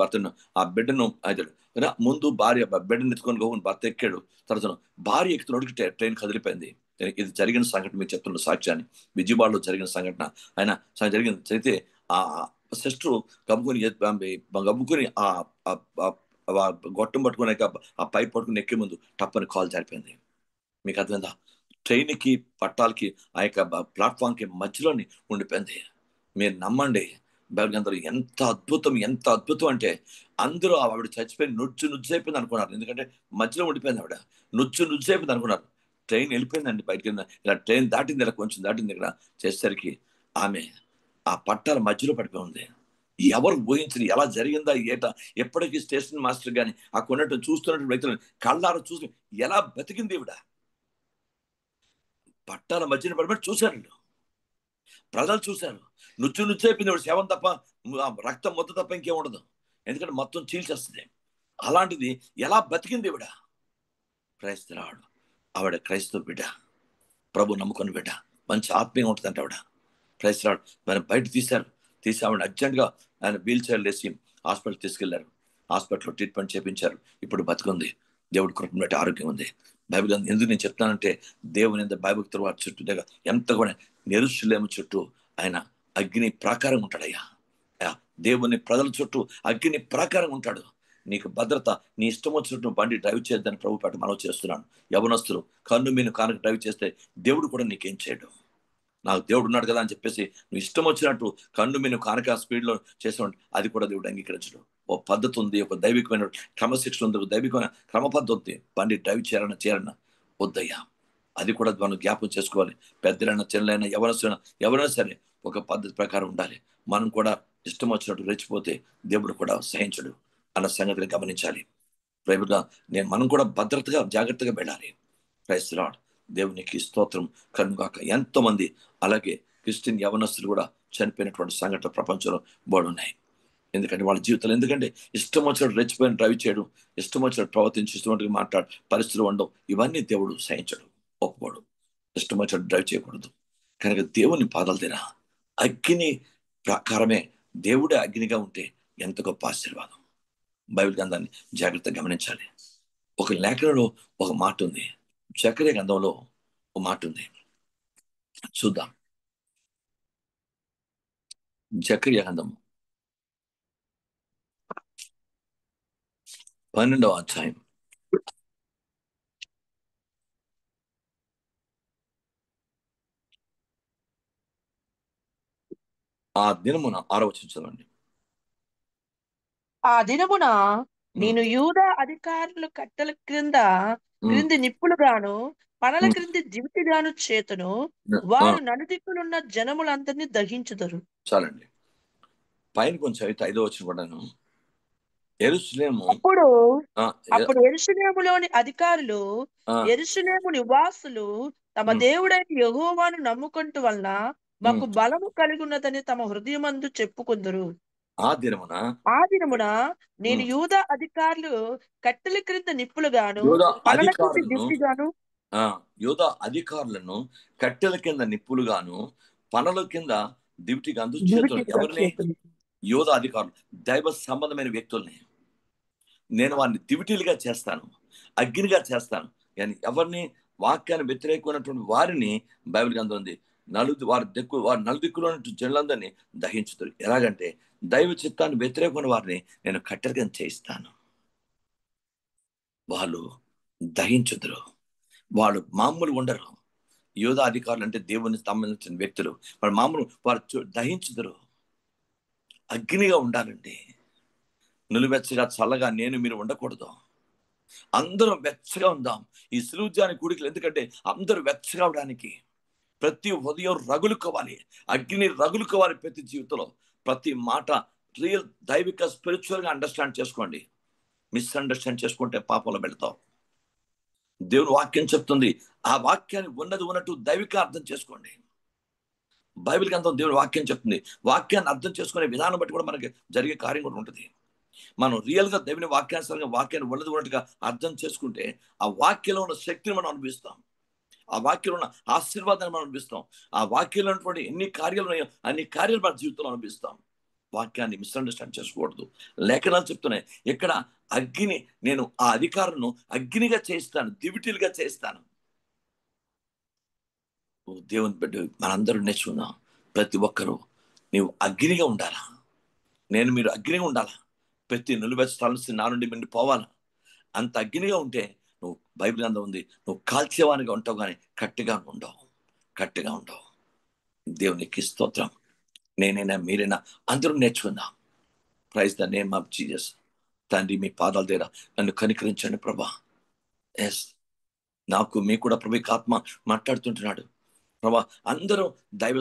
భర్తను ఆ బిడ్డను అయితే ముందు భార్య బిడ్డను ఎత్తుకొని భర్త ఎక్కాడు. తర్వాత భార్య ఎక్కుతున్నోడికి ట్రైన్ కదిలిపోయింది. ఇది జరిగిన సంఘటన మీకు చెప్తున్న సాక్ష్యాన్ని. విజయవాడలో జరిగిన సంఘటన. ఆయన జరిగితే ఆ సిస్టర్ గమ్ముకుని ఆ గొట్టం పట్టుకునే ఆ పైప్ పట్టుకుని ఎక్కే ముందు టప్పని కాల్ జారిపోయింది. మీకు అర్థమైందా? ట్రైన్కి పట్టాలకి ఆ యొక్క ప్లాట్ఫామ్కి మధ్యలోని ఉండిపోయింది. మీరు నమ్మండి, బైబిల్ అందరూ ఎంత అద్భుతం అంటే అందరూ ఆవిడ చచ్చిపోయి నుజ్జైపోయింది అనుకున్నారు. ఎందుకంటే మధ్యలో ఉండిపోయింది ఆవిడ. నుజ్జైపోయింది అనుకున్నారు. ట్రైన్ వెళ్ళిపోయిందండి బయటికి. ఇలా ట్రైన్ దాటింది, ఇలా కొంచెం దాటింది. ఇక్కడ చేసేసరికి ఆమె ఆ పట్టాల మధ్యలో పడిపోయి ఉంది. ఎవరు ఊహించని ఎలా జరిగిందా ఏట. ఎప్పటికీ స్టేషన్ మాస్టర్ కానీ ఆ కొన్నట్టు చూస్తున్నటువంటి వ్యక్తులను కళ్ళారా చూసి ఎలా బతికింది ఈవిడ. పట్టాల మధ్యన పడిపోయి చూశారు, ప్రజలు చూశారు. నుచ్చైపోయింది శవం తప్ప, రక్తం మొత్తం తప్ప ఇంకేం ఉండదు. ఎందుకంటే మొత్తం చీల్చేస్తుంది. అలాంటిది ఎలా బతికింది ఈవిడ. క్రైస్తరాడు ఆవిడ క్రైస్తవ బిడ్డ, ప్రభు నమ్ముకుని బిడ్డ, మంచి ఆత్మీయంగా ఉంటుందంట ఆవిడ. క్రైస్తరాడు మనం బయట తీసి ఆవిడ అర్జెంట్గా ఆయన వీల్ చైర్ వేసి హాస్పిటల్ తీసుకెళ్లారు. హాస్పిటల్లో ట్రీట్మెంట్ చేయించారు. ఇప్పుడు బతుకుంది. దేవుడి కృపను బట్టి ఆరోగ్యం ఉంది. బైబిల్ ఎందుకు నేను చెప్తానంటే దేవుని ఎంత భయభక్తులు వారి చుట్టూ దగ్గర ఎంత కూడా యెరూషలేము చుట్టూ ఆయన అగ్ని ప్రాకారం ఉంటాడయ్యా. దేవుని ప్రజల చుట్టూ అగ్ని ప్రాకారం ఉంటాడు. నీకు భద్రత. నీ ఇష్టం వచ్చినట్టు బండి డ్రైవ్ చేద్దని ప్రభు పేట మనం చేస్తున్నాను. యవనస్తులు కన్ను మీను కానక డ్రైవ్ చేస్తే దేవుడు కూడా నీకేం చేయడు. నాకు దేవుడు ఉన్నాడు కదా అని చెప్పేసి నువ్వు ఇష్టం వచ్చినట్టు కన్ను మీను కానక స్పీడ్లో చేసిన అది కూడా దేవుడు అంగీకరించడు. ఓ పద్ధతి ఉంది, ఒక దైవికమైన క్రమశిక్షణ ఉంది, ఒక దైవికమైన క్రమ పద్ధతి. బండి డ్రైవ్ చేయాలన్నా వద్దయ్యా. అది కూడా మనం జ్ఞాపకం చేసుకోవాలి. పెద్దలైనా చిన్నలైనా ఎవరైనా సరే ఒక పద్ధతి ప్రకారం ఉండాలి. మనం కూడా ఇష్టం వచ్చినట్టు రెచ్చిపోతే దేవుడు కూడా సహించడు అన్న సంగతిని గమనించాలి. ప్రైవేట్గా మనం కూడా భద్రతగా జాగ్రత్తగా వెళ్ళాలి. Praise the Lord. దేవునికి స్తోత్రం కనుగాక. ఎంతో మంది అలాగే క్రిస్టియన్ యవనస్తులు కూడా చనిపోయినటువంటి సంఘటన ప్రపంచంలో బోడున్నాయి. ఎందుకంటే వాళ్ళ జీవితాలు ఇష్టం వచ్చినట్టు రెచ్చిపోయిన డ్రైవ్ చేయడం, ఇష్టం వచ్చినట్టు ప్రవర్తించి, ఇష్టం మాట్లాడు పరిస్థితులు ఉండవు. ఇవన్నీ దేవుడు సహించడు, ఒప్పుకోడు. ఇష్టం వచ్చినట్టు డ్రైవ్ చేయకూడదు. కనుక దేవుని పాదాలు తీరా అగ్ని ప్రకారమే దేవుడే అగ్నిగా ఉంటే ఎంత గొప్ప ఆశీర్వాదం. బైబిల్ గ్రంథాన్ని జాగ్రత్తగా గమనించాలి. ఒక లేఖనంలో ఒక మాట ఉంది, జకర్యా గ్రంథంలో ఒక మాట ఉంది, చూద్దాం. జకర్యా గ్రంథం 12వ అధ్యాయం. ఆ దినమున 6వ వచనం చదవండి. ఆ దినమున నేను యూదా అధికారుల కట్టెల క్రింది నిప్పులుగాను పనల క్రింది దివిటిగాను చేతును, వారు నలుదిక్కులున్న జనములందరినీ దహించుదురు. చాలండి. పైన కొంచెం అయితే 5వ వచనం కూడాను. అప్పుడు యెరూషలేములోని అధికారులు యెరూషలేము నివాసులు తమ దేవుడైన యెహోవాను నమ్ముకుంటూ వలన మాకు బలము కలిగినదని తమ హృదయమందు చెప్పుకుందరు. ఆ దినమున నేను యూదా అధికారులు కట్టెల క్రింద నిప్పులుగాను పనల క్రింద దివిటిగాను యూదా అధికారులను కట్టెల కింద నిప్పులుగాను పనల కింద దివిటిగాను చేతులు. ఎవరిని? యూదా అధికారులు, దైవ సంబంధమైన వ్యక్తుల్ని నేను వారిని దివిటీలుగా చేస్తాను, అగ్నిగా చేస్తాను. కానీ ఎవరిని? వాక్యాన్ని వ్యతిరేకమైనటువంటి వారిని బైబిల్ గ్రంథం ఉంది, వారి నలుదిక్కులో జనులందరినీ దహించుతారు. ఎలాగంటే దైవ చిత్తాన్ని వ్యతిరేకమైన వారిని నేను కట్టెల కింద చేయిస్తాను. వాళ్ళు దహించుదురు. వాళ్ళు మామూలు ఉండరు. యూదా అధికారులు అంటే దేవుని సంబంధించిన వ్యక్తులు. వారు మామూలు, వారు దహించుదురు. అగ్నిగా ఉండాలండి. నిలువెచ్చగా చల్లగా మీరు ఉండకూడదు. అందరం వెచ్చగా ఉందాం ఈ సులువుజాని కూడికలు. ఎందుకంటే అందరూ వెచ్చగా అవడానికి ప్రతి ఉదయం రగులుకోవాలి, అగ్ని రగులుకోవాలి ప్రతి జీవితంలో. ప్రతి మాట రియల్ దైవిక స్పిరిచువల్గా అండర్స్టాండ్ చేసుకోండి. మిస్అండర్స్టాండ్ చేసుకుంటే పాపంలో పెడతాం. దేవుని వాక్యం చెప్తుంది, ఆ వాక్యాన్ని ఉన్నది ఉన్నట్టు దైవిక అర్థం చేసుకోండి. బైబిల్ గ్రంథం దేవుని వాక్యం చెప్తుంది. వాక్యాన్ని అర్థం చేసుకునే విధానం బట్టి కూడా మనకి జరిగే కార్యం కూడా ఉంటుంది. మనం రియల్గా దేవుని వాక్యానుసారంగా వాక్యాన్ని ఉన్నది ఉన్నట్టుగా అర్థం చేసుకుంటే ఆ వాక్యంలో ఉన్న శక్తిని మనం అనుభవిస్తాం. ఆ వాక్యంలో ఉన్న ఆశీర్వాదాన్ని మనం అనుభవిస్తాం. ఆ వాక్యంలో ఉన్నటువంటి ఎన్ని కార్యాలు ఉన్నాయో అన్ని కార్యాలు మన జీవితంలో అనుభవిస్తాం. వాక్యాన్ని మిస్అండర్స్టాండ్ చేసుకోకూడదు. లేఖనాలు చెప్తున్నాయి, ఇక్కడ అగ్ని, నేను ఆ అధికారులను అగ్నిగా చేస్తాను, దివిటీలుగా చేస్తాను. దేవుని బిడ్డ మనందరూ నేర్చుకుందాం. ప్రతి ఒక్కరూ నీవు అగ్నిగా ఉండాలా, మీరు అగ్నిగా ఉండాలా. ప్రతి నిలువెచ్చ నా నుండి మీరు పోవాలా. అంత అగ్నిగా ఉంటే నువ్వు, బైబిల్ గ్రంథం ఉంది, నువ్వు కాల్చేవానిగా ఉంటావు కానీ కట్టిగా ఉండవు. దేవునికి స్తోత్రం. నేనైనా మీరైనా అందరూ నేర్చుకుందాం. Praise the name of Jesus. తండ్రి, మీ పాదాల దగ్గర నన్ను కనికరించండి ప్రభా. ఎస్, నాకు మీ కూడా ప్రభు ఆత్మ మాట్లాడుతుంటున్నాడు ప్రభా. అందరూ దైవ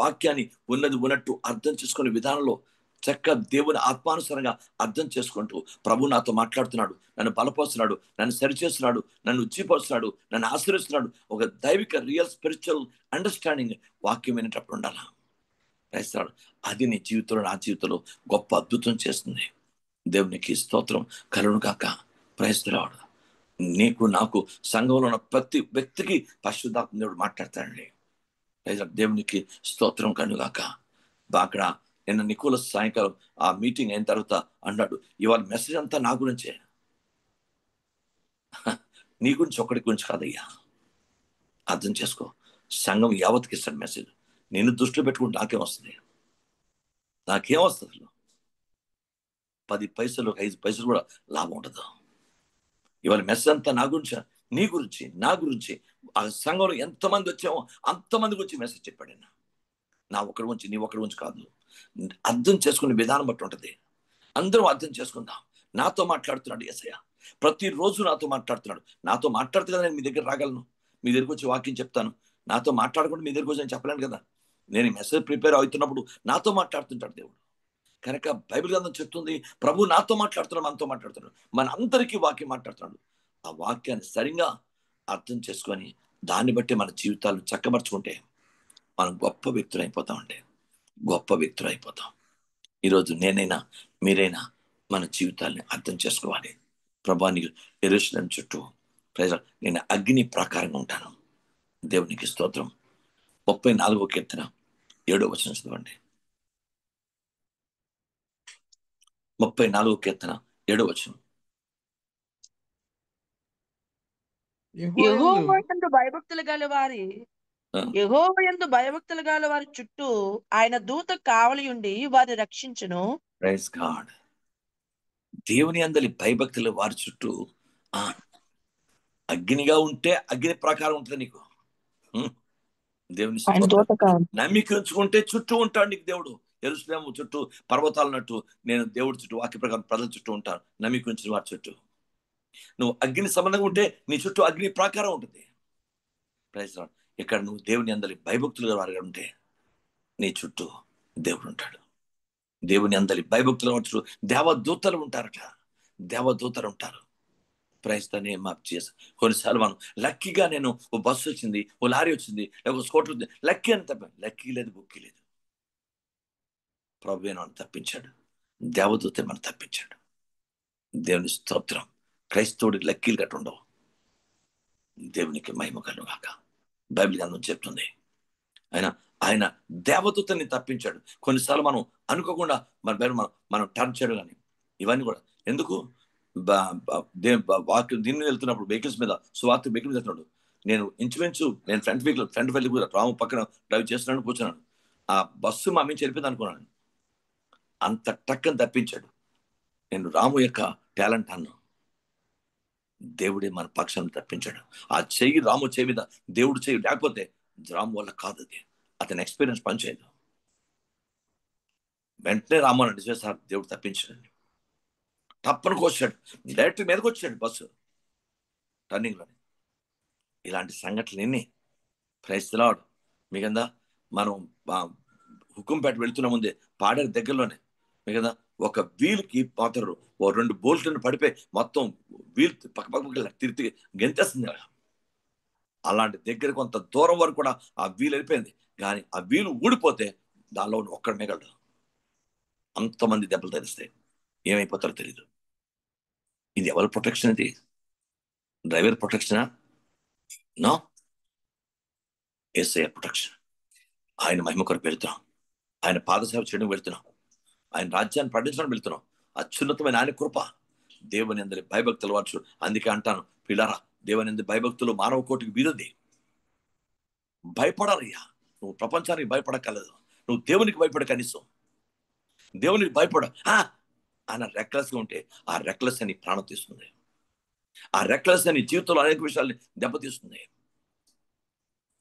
వాక్యాన్ని ఉన్నది ఉన్నట్టు అర్థం చేసుకునే విధానంలో చక్కగా దేవుని ఆత్మానుసారంగా అర్థం చేసుకుంటూ ప్రభు నాతో మాట్లాడుతున్నాడు, నన్ను బలపరుస్తున్నాడు, నన్ను సరిచేస్తున్నాడు, నన్ను ఉజ్జీపరుస్తున్నాడు, నన్ను ఆశీర్వదిస్తున్నాడు. ఒక దైవిక రియల్ స్పిరిచువల్ అండర్స్టాండింగ్ వాక్యం వినేటప్పుడు ఉండాలా. రాయిస్తాడు. అది నీ జీవితంలో, నా జీవితంలో గొప్ప అద్భుతం చేస్తుంది. దేవునికి స్తోత్రం కలుగును గాక. ప్రయత్నిస్తున్నాడు. నీకు నాకు సంఘంలో ఉన్న ప్రతి వ్యక్తికి పరిశుద్ధాత్మ దేవుడు మాట్లాడతాడండి. దేవునికి స్తోత్రం కలుగుగాక. అక్కడ నిన్న నికోల సాయంకాలం ఆ మీటింగ్ అయిన తర్వాత అన్నాడు, ఇవాళ మెసేజ్ అంతా నా గురించే, నీ గురించి ఒక్కడి గురించి కాదయ్యా. అర్థం చేసుకో, సంఘం యావత్కి ఇస్తాడు మెసేజ్. నేను దృష్టిలో పెట్టుకుంటే నాకేం వస్తుంది? 10 పైసలు 5 పైసలు కూడా లాభం ఉండదు. ఇవాళ మెసేజ్ అంతా నా గురించి, నీ గురించి, నా గురించి. ఆ సంఘంలో ఎంతమంది వచ్చామో అంతమంది గురించి మెసేజ్ చెప్పాడు. నా ఒకరి గురించి, నీ ఒకరి గురించి కాదు. అర్థం చేసుకునే విధానం బట్టి ఉంటుంది. అందరం అర్థం చేసుకుందాం. నాతో మాట్లాడుతున్నాడు యేసయ్య, ప్రతిరోజు నాతో మాట్లాడుతున్నాడు. నాతో మాట్లాడుతూ కదా నేను మీ దగ్గర రాగలను, మీ దగ్గరికి వచ్చి వాక్యం చెప్తాను. నాతో మాట్లాడకుండా మీ దగ్గరికి వచ్చి నేను చెప్పలేను కదా. నేను మెసేజ్ ప్రిపేర్ అవుతున్నప్పుడు నాతో మాట్లాడుతుంటాడు దేవుడు. కనుక బైబిల్ గ్రంథం చెప్తుంది, ప్రభు నాతో మాట్లాడుతున్నాడు, మనతో మాట్లాడుతున్నాడు, మన అందరికీ వాక్యం మాట్లాడుతున్నాడు. ఆ వాక్యాన్ని సరిగా అర్థం చేసుకొని దాన్ని బట్టి మన జీవితాలను చక్కబరుచుకుంటే మనం గొప్ప వ్యక్తులు అయిపోతామండి. గొప్ప వ్యక్తులు అయిపోతాం. ఈరోజు నేనైనా మీరైనా మన జీవితాన్ని అర్థం చేసుకోవాలి. ప్రభాని యెరూషలేము చుట్టూ ప్రజలు నేను అగ్ని ప్రకారంగా ఉంటాను. దేవునికి స్తోత్రం. 34వ కీర్తన 7వ వచనం చదవండి. 34వ కీర్తన 7వ వచనం. యెహోవా యందు భయభక్తులు గల వారి చుట్టూ ఆయన దూత కావలి ఉండి వారిని రక్షించును. Praise God. దేవుని అందలి భయభక్తులు వారి చుట్టూ అగ్నిగా ఉంటే అగ్ని ప్రకారం ఉంటుంది నీకు. దేవుని నమ్మిక ఉంచుకుంటే చుట్టూ ఉంటాడు నీకు దేవుడు. యెరూషలేము చుట్టూ పర్వతాలన్నట్టు నేను దేవుడి చుట్టూ వాక్య ప్రకారం ప్రజల చుట్టూ ఉంటాను. నమ్మిక ఉంచిన వారి చుట్టూ నువ్వు అగ్ని సంబంధంగా ఉంటే నీ చుట్టూ అగ్ని ప్రకారం ఉంటుంది. Praise Lord. ఇక్కడ నువ్వు దేవుని అందరి భయభక్తులుగా వారిగా ఉంటే నీ చుట్టూ దేవుడు ఉంటాడు. దేవుని అందరి భయభక్తులు చుట్టూ దేవదూతలు ఉంటారట. దేవదూతలు ఉంటారు. Praise the name of Jesus. కొన్నిసార్లు మనం లక్కీగా, నేను ఓ బస్సు వచ్చింది, ఓ లారీ వచ్చింది, లేకపోతే స్కూటర్ వచ్చింది, లక్కీ అని తప్పాను. లక్కీ లేదు, బుక్కి లేదు. ప్రభువే మనం తప్పించాడు. దేవదూత మనం తప్పించాడు. దేవుని స్తోత్రం. క్రైస్తవుడికి లక్కీలు గట్ట ఉండవు. దేవునికి మహిమ కలుగాక. బైబిల్ గ్రంథం చెప్తుంది ఆయన దేవదూతని తప్పించాడు. కొన్నిసార్లు మనం అనుకోకుండా మనం టర్న్ చేయడం కానీ ఇవన్నీ కూడా ఎందుకు దీన్ని వెళ్తున్నప్పుడు వెహికల్స్ మీద సువార్త వెహికల్ మీద వెళ్తున్నాడు. నేను ఇంచుమించు నేను ఫ్రంట్ వెహికల్ రాము పక్కన డ్రైవ్ చేస్తున్నాను, కూర్చున్నాను. ఆ బస్సు మా మీద చెరిపోయింది అనుకున్నాను. అంత టక్కని తప్పించాడు. నేను రాము యొక్క టాలెంట్ అన్నాను. దేవుడే మన పక్షాన్ని తప్పించాడు. ఆ చెయ్యి రాము చెయ్యి మీద దేవుడు చెయ్యి లేకపోతే రాము వల్ల కాదు. అది అతని ఎక్స్పీరియన్స్ పనిచేయదు. వెంటనే రామని నిజమే సార్ దేవుడు తప్పించాడు, తప్పని కోసాడు, డైరెక్ట్ మీదకి వచ్చాడు బస్సు టర్నింగ్లోనే. ఇలాంటి సంఘటనలు ఎన్ని ప్రైస్తలాడు మిగందా. మనం హుకుంపేట వెళ్తున్న ముందే పాడేరు దగ్గరలోనే మిగదా ఒక వీల్కి పాతరు ఓ 2 బోల్ట్లను పడిపోయి మొత్తం వీల్ పక్కపక్క తిరిగి గెంతేస్తుంది. అలాంటి దగ్గర కొంత దూరం వరకు కూడా ఆ వీలు వెళ్ళిపోయింది, కానీ ఆ వీలు ఊడిపోతే దానిలో ఒక్కడ మిగలడు. అంతమంది దెబ్బలు తగిలిస్తాయి, ఏమైపోతారో తెలీదు. ఇది ఎవరి ప్రొటెక్షన్? ఇది డ్రైవర్ ప్రొటెక్షనా? నో, యేసయ్య ప్రొటెక్షన్. ఆయన మహిమ కొరకు వెళ్తున్నాం, ఆయన పాదసేవ చేయడం వెళ్తున్నాం, ఆయన రాజ్యాన్ని పండించడం వెళ్తున్నాం. అత్యున్నతమైన ఆయన కృప. దేవుని అందరి భయభక్తులు వచ్చు. అందుకే అంటాను పిల్లరా, దేవుని అందరి భయభక్తులు మానవ కోటికి విరుద్ధి. భయపడాలయ్యా. నువ్వు ప్రపంచానికి భయపడక్కర్లేదు, నువ్వు దేవునికి భయపడ. కనీసం దేవునికి భయపడ. ఆయన రెక్లెస్గా ఉంటే ఆ రెక్లెస్ అని ప్రాణం తీస్తుంది, ఆ రెక్లెస్ అని జీవితంలో అనేక విషయాల్ని దెబ్బతీస్తుంది.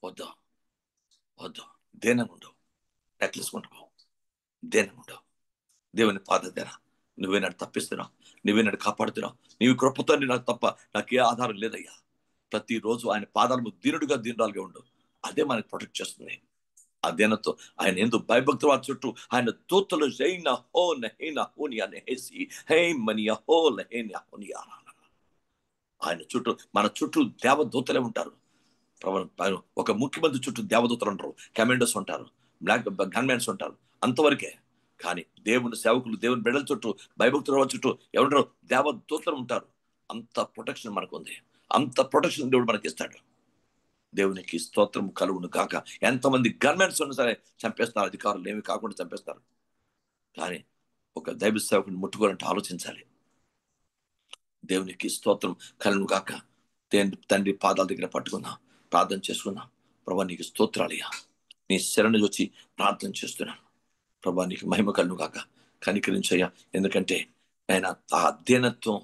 వద్దు వద్దు, దేనంగా ఉండవు, రెక్లెస్గా ఉండవు, దేనంగా ఉండవు. దేవుని పాద దగ్గర నువ్వేనాడు తప్పిస్తున్నావు, నువ్వేనాడు కాపాడుతున్నావు. నీవు కృపతో నాకు తప్ప నాకు ఏ ఆధారం లేదయ్యా. ప్రతిరోజు ఆయన పాదాలు దీనురాలుగా ఉండు, అదే మనకి ప్రొటెక్ట్ చేస్తుంది. ఆ దీనతో ఆయన ఎందుకు భయభక్తులు వారి చుట్టూ ఆయన దూతలు ఆయన చుట్టూ, మన చుట్టూ దేవదూతలే ఉంటారు. ఒక ముఖ్యమంత్రి చుట్టూ దేవదూతలు ఉంటారు, కమాండర్స్ ఉంటారు, బ్లాక్ గన్మెన్స్ ఉంటారు, అంతవరకే. కానీ దేవుని సేవకులు, దేవుని బిడ్డల చుట్టూ, భయభక్తుల చుట్టూ ఎవరు దేవదూతలు ఉంటారు. అంత ప్రొటెక్షన్ మనకు ఉంది, అంత ప్రొటెక్షన్ దేవుడు మనకి ఇస్తాడు. దేవునికి స్తోత్రం కలుగును కాక. ఎంతమంది గవర్నమెంట్స్ ఉన్నా సరే చంపేస్తారు, అధికారులు ఏమి కాకుండా చంపేస్తారు. కానీ ఒక దైవ సేవకుని ముట్టుకోవాలంటే ఆలోచించాలి. దేవునికి స్తోత్రం కలుగును కాక. తండ్రి పాదాల దగ్గర పట్టుకుందాం, ప్రార్థన చేసుకుందాం. ప్రభా నీకు స్తోత్రాలయ్యా, నీ శరణు వచ్చి ప్రార్థన చేస్తున్నాను. ప్రభా నీకు మహిమ కలుగును కాక. కనికరించయ్యా, ఎందుకంటే ఆయన ఆ అధ్యయనత్వం,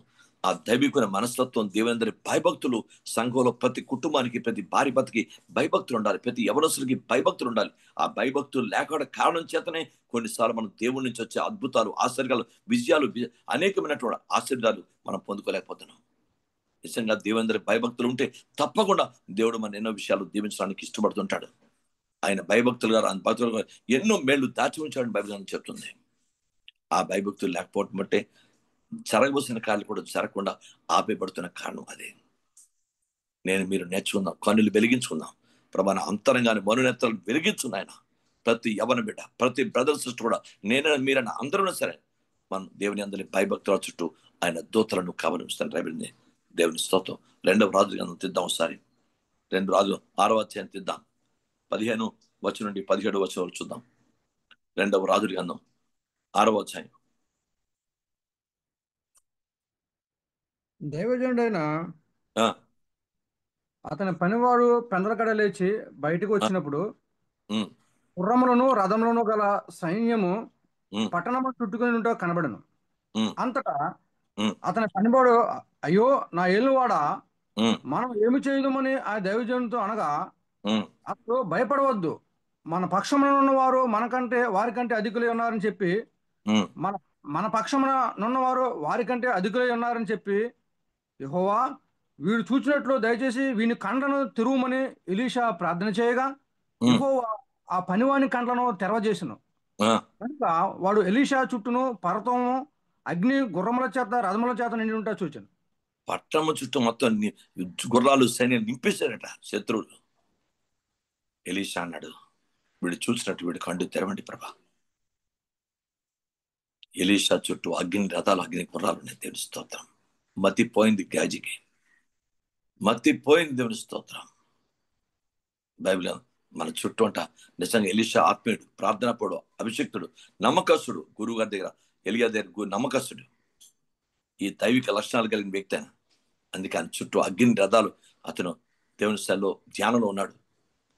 ఆ దైవికుల మనస్తత్వం, దేవుని భయభక్తులు సంఘంలో ప్రతి కుటుంబానికి, ప్రతి భార్య భర్తకి భయభక్తులు ఉండాలి, ప్రతి యవనస్తులకి భయభక్తులు ఉండాలి. ఆ భయభక్తులు లేకుండా కారణం చేతనే కొన్నిసార్లు మనం దేవుడి నుంచి వచ్చే అద్భుతాలు, ఆశ్చర్యాలు, విజయాలు, అనేకమైనటువంటి ఆశ్చర్యాలు మనం పొందుకోలేకపోతున్నాం. నిజంగా దేవుని భయభక్తులు ఉంటే తప్పకుండా దేవుడు మన ఎన్నో విషయాలు దీవించడానికి ఇష్టపడుతుంటాడు. ఆయన భయభక్తులు గారు భక్తులు ఎన్నో మేళ్లు దాచి ఉంచాడని బైబిల్ చెప్తుంది. ఆ భయభక్తులు లేకపోవడం బట్టే జరగవలసిన కార్యాలు కూడా జరగకుండా ఆపేయబడుతున్న కారణం అదే. నేను మీరు నేర్చుకుందాం, కన్నులు వెలిగించుకుందాం. ప్రభాన అంతరంగాన్ని మనునెత్తలు వెలిగించున్నాయన. ప్రతి యవన బిడ్డ, ప్రతి బ్రదర్ సిస్టర్ కూడా, నేనైనా మీరైనా అందరూ సరే మనం దేవుని అందరి భయభక్తుల చుట్టూ ఆయన దూతలను కవనిస్తాను. రైబిల్ని దేవుని స్తోత్రం. 2వ రాజుల గ్రంథం తిద్దాం ఒకసారి. 2 రాజులు 6వ అధ్యాయం తిద్దాం. 15 వచనం నుండి 17 వచనం చూద్దాం. 2వ రాజుల గ్రంథం 6వ అధ్యాయం. దైవజనుడైన అతని పనివాడు పెందలకడ లేచి బయటకు వచ్చినప్పుడు గుర్రములను రథములను గల సైన్యము పట్టణము చుట్టుకుని ఉంటూ కనబడను. అంతటా అతని పనివాడు, అయ్యో నా ఏలువాడా, మనం ఏమి చేయదుమని ఆ దైవజనుడితో అనగా, అప్పుడు భయపడవద్దు, మన పక్షమున ఉన్నవారు వారికంటే అధికులై ఉన్నారని చెప్పి, మన పక్షమున నున్నవారు వారికంటే అధికులై ఉన్నారని చెప్పి, యెహోవా వీడు చూచినట్లు దయచేసి వీని కండ్లను తెరువమని ఎలీషా ప్రార్థన చేయగా, యెహోవా ఆ పనివాని కండ్లను తెరవజేసెను. కనుక వాడు ఎలీషా చుట్టూను పర్వతము, అగ్ని, గుర్రముల చేత, రథముల చేత నిండి ఉంటా చూచాను. పట్టణము చుట్టూ మొత్తం గుర్రాలు సైన్యం నింపేశారట శత్రువులు. ఎలీషా అన్నాడు, వీడు చూసినట్టు వీడు కండు తెరవండి ప్రభా. ఎలీషా చుట్టూ అగ్ని రథాలు, అగ్ని గుర్రాలు ఉన్నాయి. దేవుని స్తోత్రం. మతిపోయింది గాజికి, మతిపోయింది. దేవుని స్తోత్రం. బైబిల్ మన చుట్టూ అంట నిజంగా ఎలీషా ఆత్మీయుడు, ప్రార్థనాపడు, అభిషక్తుడు, నమ్మకస్తుడు. గురువు గారి దగ్గర, ఎలియా దగ్గర నమ్మకస్తుడు. ఈ దైవిక లక్షణాలు కలిగిన వ్యక్తి ఆయన. అందుకే ఆయన చుట్టూ అగ్ని రథాలు, అతను దేవుని స్థలంలో ధ్యానంలో ఉన్నాడు.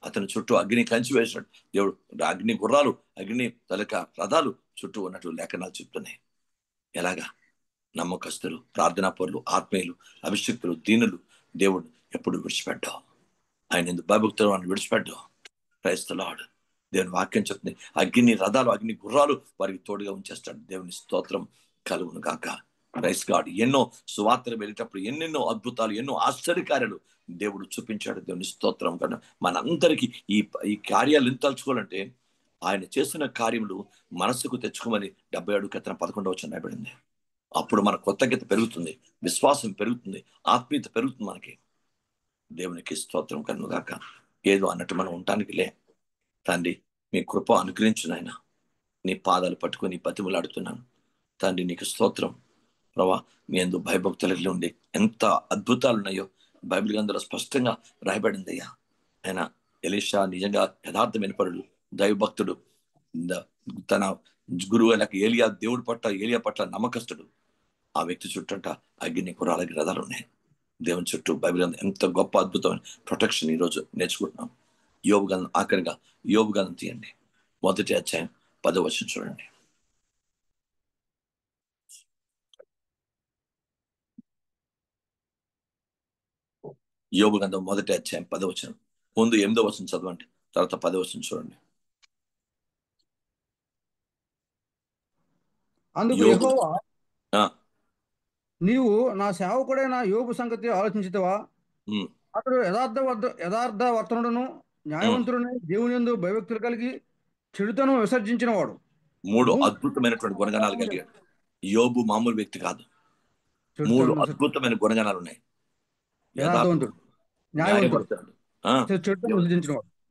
అతని చుట్టూ అగ్ని కంచి వేసినాడు దేవుడు. అగ్ని గుర్రాలు, అగ్ని తలక రథాలు చుట్టూ ఉన్నట్టు లేఖనాలు చెప్తున్నాయి. ఎలాగా? నమ్మకస్తులు, ప్రార్థనా పరులు, ఆత్మీయులు, అభిషక్తులు, దీనులు దేవుడు ఎప్పుడు విడిచిపెట్టావు. ఆయన ఎందుకు భయభక్తులు అని విడిచిపెట్టావు. Praise the lord. దేవుని వాక్యం చెప్తుంది, అగ్ని రథాలు, అగ్ని గుర్రాలు వారికి తోడుగా ఉంచేస్తాడు. దేవుని స్తోత్రం కలుగును గాక. Praise God. ఎన్నో సువార్తలు వెళ్ళేటప్పుడు ఎన్నెన్నో అద్భుతాలు, ఎన్నో ఆశ్చర్యకార్యాలు దేవుడు చూపించాడు. దేవుని స్తోత్రం కన్నా మనందరికీ ఈ కార్యాలు ఎంత తలుచుకోవాలంటే, ఆయన చేసిన కార్యములు మనసుకు తెచ్చుకోమని 77:11 వచనం రాయబడింది. అప్పుడు మన కృతజ్ఞత పెరుగుతుంది, విశ్వాసం పెరుగుతుంది, ఆత్మీయత పెరుగుతుంది మనకి. దేవునికి స్తోత్రం కలుగును గాక. ఏదో అన్నట్టు మనం ఉండటానికి లే తండ్రి, మీ కృప అనుగ్రహించు నాయన. నీ పాదాలు పట్టుకొని బతిమలాడుతున్నాను తండ్రి. నీకు స్తోత్రం ప్రభా. మీ యందు భయభక్తులు ఉండి ఎంత అద్భుతాలు ఉన్నాయో బైబిల్ గ్రంథంలో స్పష్టంగా రాయబడింది అయ్యా. ఆయన ఎలీషా నిజంగా యథార్థమైన పరుడు, దైవభక్తుడు, తన గురువు ఏలియా, దేవుడి పట్ల, ఏలియా పట్ల నమ్మకస్తుడు. ఆ వ్యక్తి చుట్టంట అగ్ని గుర్రాలకి రథాలు ఉన్నాయి. దేవుని చుట్టూ బైబిల్ గ్రంథం ఎంత గొప్ప అద్భుతమైన ప్రొటెక్షన్ ఈరోజు నేర్చుకుంటున్నాం. యోబు గ్రంథం, ఆఖరిగా యోబు గ్రంథం తీయండి, 1వ అధ్యాయం 10వ వచనం చూడండి. యోబు గ్రంథం 1వ అధ్యాయం 10వ వచనం. ముందు 8వ వచనం చదవండి, తర్వాత 10వ వచనం చూడండి. అందుకు యెహోవా, నీవు నా సేవకుడైన యోబు సంగతి ఆలోచించుతావా? అతడు యథార్థ వర్తనుడును, న్యాయవంతుడును, దేవుని యందు భయభక్తులు కలిగి చెడుతను విసర్జించిన వాడు. 3 అద్భుతమైనటువంటి గుణగణాలు కలిగాడు యోబు. మామూలు వ్యక్తి కాదు. 3 అద్భుతమైన గుణగణాలు ఉన్నాయి. యథార్థవంతుడు, న్యాయవంతుడు,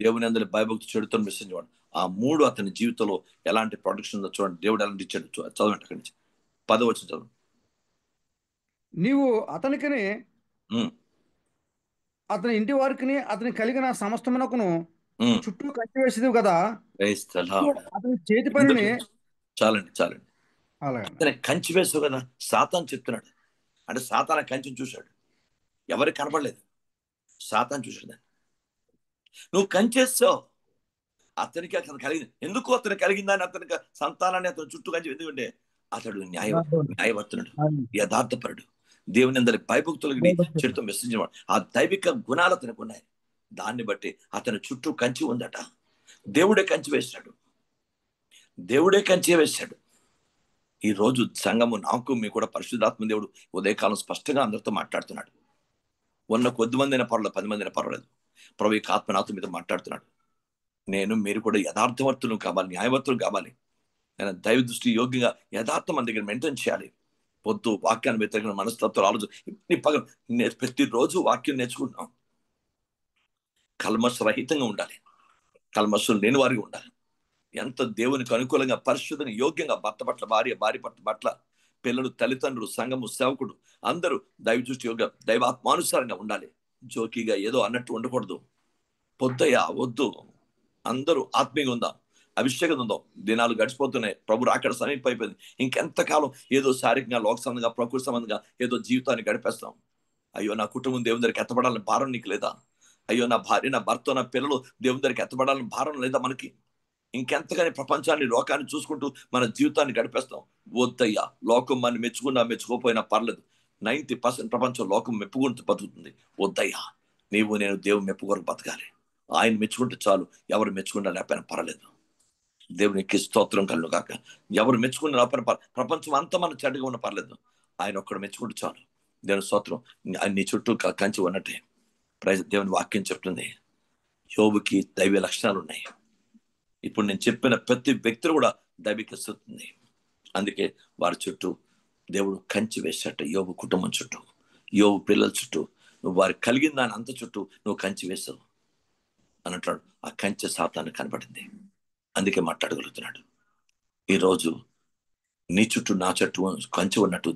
దేవుని అందరి భయభక్తి, చెడుతో విసర్జించేవాడు. ఆ 3 అతని జీవితంలో ఎలాంటి ప్రొటెక్షన్ ఉందో చూడండి. దేవుడు ఎలాంటి ఇచ్చాడు చదవండి. అక్కడి నుంచి 10వ వచనం చదవండి. నీవు అతనికిని, అతని ఇంటి వారికి, అతని కలిగిన సమస్తమునకును చుట్టూ కంచి వేసేది కదా. అతని చేతి పనిని చాలండి. అతని కంచి వేసావు కదా. సాతాను చెప్తున్నాడు. అంటే సాతాను కంచిని చూశాడు, ఎవరికి కనపడలేదు. సాతాను చూశాడు దాన్ని. నువ్వు కంచేస్తావు. అతనికి అతను కలిగింది ఎందుకు? అతను కలిగిందని, అతనికి సంతానాన్ని అతను చుట్టూ కంచి ఎందుకంటే అతడు న్యాయవర్తనుడు, యథార్థపరుడు, దేవుని అందరి భయభక్తులకి చెడుతో విసర్జించేవాడు. ఆ దైవిక గుణాలు అతనికి ఉన్నాయి. దాన్ని బట్టి అతని చుట్టూ కంచి ఉందట. దేవుడే కంచి వేశాడు. ఈ రోజు సంఘము, నాకు మీ కూడా పరిశుద్ధాత్మ దేవుడు ఉదయకాలం స్పష్టంగా అందరితో మాట్లాడుతున్నాడు. ఉన్న కొద్ది మంది అయినా పర్వాలేదు, 10 మంది అయినా పర్వాలేదు. ప్రభు యొక్క ఆత్మ నాతో మీతో మాట్లాడుతున్నాడు. మీరు కూడా యథార్థవర్తులు కావాలి, న్యాయవర్తులు కావాలి. నేను దైవ దృష్టి యోగ్యంగా యథార్థం మన దగ్గర మెయింటైన్ చేయాలి. పొద్దు వాక్యాన్ని వ్యతిరేకంగా మనస్తత్వాలు ఆలోచన ప్రతిరోజు వాక్యం నేర్చుకుంటున్నాం. కల్మషరహితంగా ఉండాలి, కల్మషం లేని వారిగా ఉండాలి. ఎంత దేవునికి అనుకూలంగా, పరిశుద్ధంగా, యోగ్యంగా భర్త పట్ల భార్య, భార్య పట్ల పిల్లలు, తల్లిదండ్రులు, సంఘము, సేవకుడు అందరూ దైవ దృష్టి యోగ్య, దైవాత్మానుసారంగా ఉండాలి. జోకిగా ఏదో అన్నట్టు ఉండకూడదు. పొద్దయ్యా వద్దు, అందరూ ఆత్మీయంగా ఉందాం, అభిషేకం ఉందాం. దినాలు గడిచిపోతున్నాయి, ప్రభు రాకడ సమీపం అయిపోయింది. ఇంకెంతకాలం ఏదో శారీరకంగా, లోక సంబంధంగా, ప్రకృతి సంబంధంగా ఏదో జీవితాన్ని గడిపేస్తాం. అయ్యో నా కుటుంబం దేవుని దగ్గరికి ఎత్తబడాలని భారం నీకు లేదా? అయ్యో నా భార్య, నా భర్త, నా పిల్లలు దేవుని దగ్గరికి ఎత్తబడాలని భారం లేదా మనకి? ఇంకెంతగాని ప్రపంచాన్ని, లోకాన్ని చూసుకుంటూ మన జీవితాన్ని గడిపేస్తాం. వద్దయ్యా, లోకం మన మెచ్చుకున్నా మెచ్చుకోపోయినా పర్లేదు. 90% ప్రపంచం లోకం మెప్పుకుంటూ బతుకుతుంది. వద్దయ్యా, నీవు నేను దేవుని మెప్పు కొరకు బతకాలి. ఆయన మెచ్చుకుంటే చాలు, ఎవరు మెచ్చుకున్నా లేకపోయినా పర్లేదు. దేవునికి స్తోత్రం కలుగును గాక. ఎవరు మెచ్చుకున్న లేకపోయినా ప్రపంచం అంతా మనం చెడ్డగా ఉన్న పర్లేదు, ఆయన ఒక్కడు మెచ్చుకుంటే చాలు. దేవుని స్తోత్రం. నీ చుట్టూ కంచి ఉన్నట్టే దేవుని వాక్యం చెప్తుంది. యోబుకి దైవ లక్షణాలు ఉన్నాయి. ఇప్పుడు నేను చెప్పిన ప్రతి వ్యక్తులు కూడా దైవికస్తుంది. అందుకే వారి చుట్టూ దేవుడు కంచి వేసేట. యోబు కుటుంబం చుట్టూ, యోబు పిల్లల చుట్టూ, నువ్వు వారికి కలిగిన దాని అంత చుట్టూ నువ్వు కంచి వేసావు అని అంటాడు. ఆ కంచె సాతాను కనబడింది, అందుకే మాట్లాడగలుగుతున్నాడు. ఈరోజు నీ చుట్టూ, నా చుట్టూ కంచె ఉన్నట్టు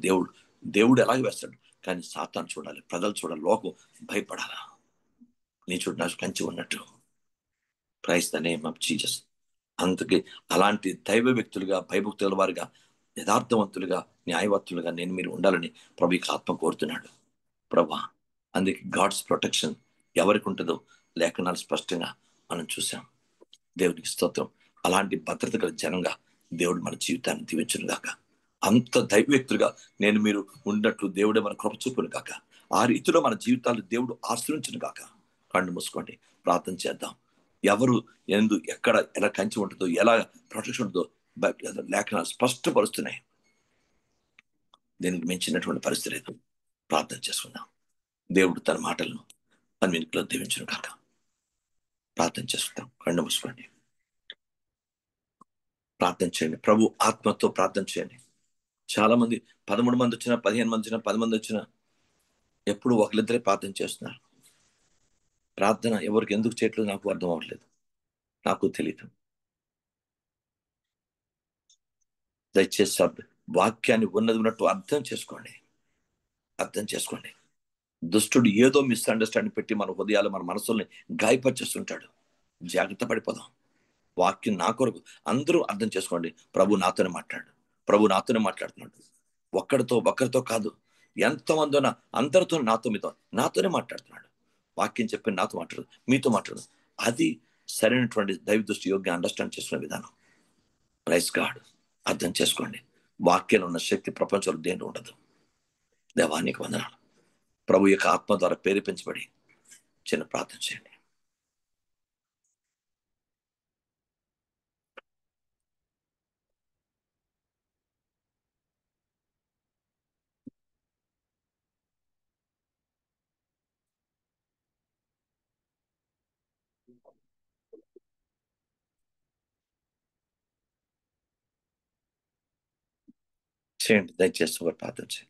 దేవుడు ఎలాగ వేస్తాడు. కానీ సాతాను చూడాలి, ప్రజలు చూడాలి, లోకం భయపడాలా. నీ చుట్టూ నా కంచె ఉన్నట్టు. Praise the name of Jesus. అందుకే అలాంటి దైవ వ్యక్తులుగా, భయభక్తుల వారిగా, యథార్థవంతులుగా, న్యాయవంతులుగా మీరు ఉండాలని ప్రభుకి ఆత్మ కోరుతున్నాడు. ప్రభా, అందుకే గాడ్స్ ప్రొటెక్షన్ ఎవరికి ఉంటుందో లేఖనాలు స్పష్టంగా మనం చూసాం. దేవునికి స్తోత్రం. అలాంటి భద్రత గల జనంగా దేవుడు మన జీవితాన్ని దీవించును గాక. అంత దైవ వ్యక్తులుగా మీరు ఉన్నట్లు దేవుడే మన కృప చూపును గాక. ఆ రీతిలో మన జీవితాలు దేవుడు ఆశ్రయించును గాక. కళ్ళు మూసుకోండి, ప్రార్థన చేద్దాం. ఎవరు ఎక్కడ ఎలా కంచి ఉంటుందో, ఎలా ప్రొటెక్షన్ ఉంటుందో లేఖనాలు స్పష్టపరుస్తున్నాయి. దీనికి మించినటువంటి పరిస్థితి లేదు. ప్రార్థన చేసుకుందాం. దేవుడు తన మాటలను మన వెనుకలో దీవించును కాక. ప్రార్థన చేసుకుందాం. కళ్ళు మూసుకోండి, ప్రార్థన చేయండి. ప్రభు ఆత్మతో ప్రార్థన చేయండి. చాలా మంది 13 మంది వచ్చినా, 15 మంది వచ్చినా, 10 మంది వచ్చినా ఎప్పుడు ఒకరిద్దరే ప్రార్థన చేస్తున్నారు. ప్రార్థన ఎవరికి ఎందుకు చేయట్లేదు నాకు అర్థం అవ్వట్లేదు, నాకు తెలియదు. దయచేసి వాక్యాన్ని ఉన్నట్టు అర్థం చేసుకోండి. దుష్టుడు ఏదో మిస్అండర్స్టాండింగ్ పెట్టి మన హృదయాలు, మన మనసుల్ని గాయపరిచేస్తుంటాడు. జాగ్రత్త పడిపోదాం. వాక్యం నా కొరకు అందరూ అర్థం చేసుకోండి. ప్రభు నాతోనే మాట్లాడుతున్నాడు. ఒక్కరితో కాదు, ఎంతమంది అందరితో నాతోనే మాట్లాడుతున్నాడు. వాక్యం చెప్పి నాతో మాట్లాడు, మీతో మాట్లాడు. అది సరైనటువంటి దైవ దృష్టి యోగ్య అండర్స్టాండ్ చేసుకునే విధానం. Praise God. అర్థం చేసుకోండి. వాక్యంలో ఉన్న శక్తి ప్రపంచంలో దేని ఉండదు. దేవానికి వందనాలు. ప్రభు యొక్క ఆత్మ ద్వారా ప్రేరేపించబడి చిన్న ప్రార్థన చేయండి. దయచేసి ప్రార్థన చేయండి.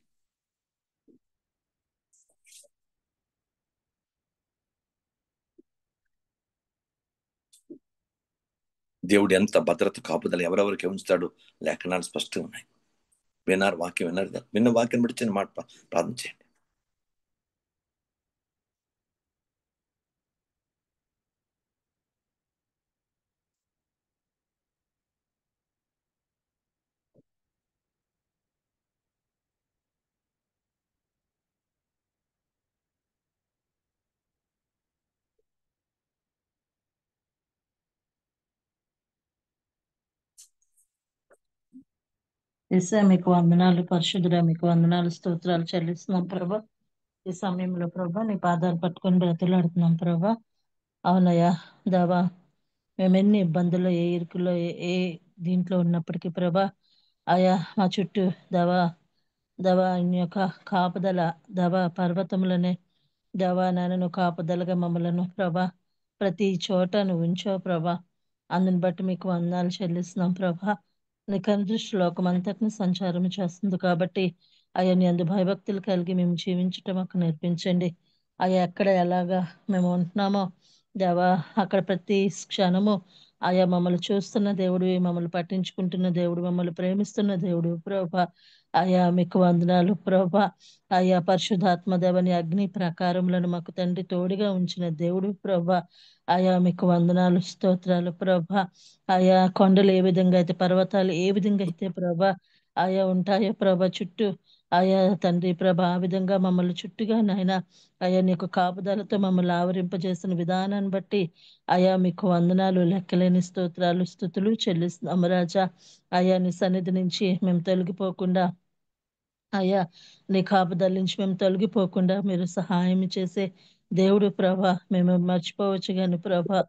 దేవుడు ఎంత భద్రత, కాపుదల ఎవరెవరికి ఉంచుతాడు లేఖనాలు స్పష్టంగా ఉన్నాయి. విన్నారు వాక్యం, విన్న వాక్యం బట్టి చిన్న మాట ప్రార్థన చేయండి. యేసయ్య మీకు వందనాలు, పరిశుద్ధుడా మీకు వందనాలు, స్తోత్రాలు చెల్లిస్తున్నాం ప్రభా. ఈ సమయంలో ప్రభా నీ పాదాలు పట్టుకొని బ్రతులాడుతున్నాం ప్రభా. అవునయ్యా దేవా, మేము ఎన్ని ఇబ్బందుల్లో, ఏ ఇరుకుల్లో, ఏ దీంట్లో ఉన్నప్పటికీ ప్రభా, అయా మా చుట్టూ దవా ఆయన యొక్క కాపుదల పర్వతములనే నాయన కాపుదలగా మమ్మలను ప్రభా ప్రతి చోట నువ్వు ఉంచావు ప్రభా. అందుని బట్టి మీకు వందనాలు చెల్లిస్తున్నాం ప్రభా. నీ కనుదృష్టి లోకం అంతటిని సంచారం చేస్తుంది కాబట్టి అయ్యా నీ అందు భయభక్తులు కలిగి మేము జీవించటం మాకు నేర్పించండి. అయ్యా ఎక్కడ ఎలాగా మేము ఉంటున్నామో దేవా అక్కడ ప్రతి క్షణము ఆయా మమ్మల్ని చూస్తున్న దేవుడు, మమ్మల్ని పట్టించుకుంటున్న దేవుడు, మమ్మల్ని ప్రేమిస్తున్న దేవుడు ప్రభా. అయ్యా మీకు వందనాలు ప్రభా. అయ్యా పరిశుద్ధాత్మ దేవని అగ్ని ప్రకారములను మాకు తండ్రి తోడుగా ఉంచిన దేవుడు ప్రభా. అయా మీకు వందనాలు, స్తోత్రాలు ప్రభా. ఆయా కొండలు ఏ విధంగా అయితే, పర్వతాలు ఏ విధంగా అయితే ప్రభా ఆయా ఉంటాయో ప్రభా చుట్టూ, ఆయా తండ్రి ప్రభా ఆ విధంగా మమ్మల్ని చుట్టుగా నాయన అయా నీకు కాపుదలతో మమ్మల్ని ఆవరింపజేసిన విధానాన్ని బట్టి అయా మీకు వందనాలు, లెక్కలేని స్తోత్రాలు, స్తుతులు చెల్లిస్తున్నాము రాజా. అయా నీ సన్నిధి నుంచి మేము తొలగిపోకుండా, అయ్యా నీ కాపుదల నుంచి మేము తొలగిపోకుండా మీరు సహాయం చేసే దేవుడు ప్రభా. మేము మర్చిపోవచ్చు కానీ ప్రభా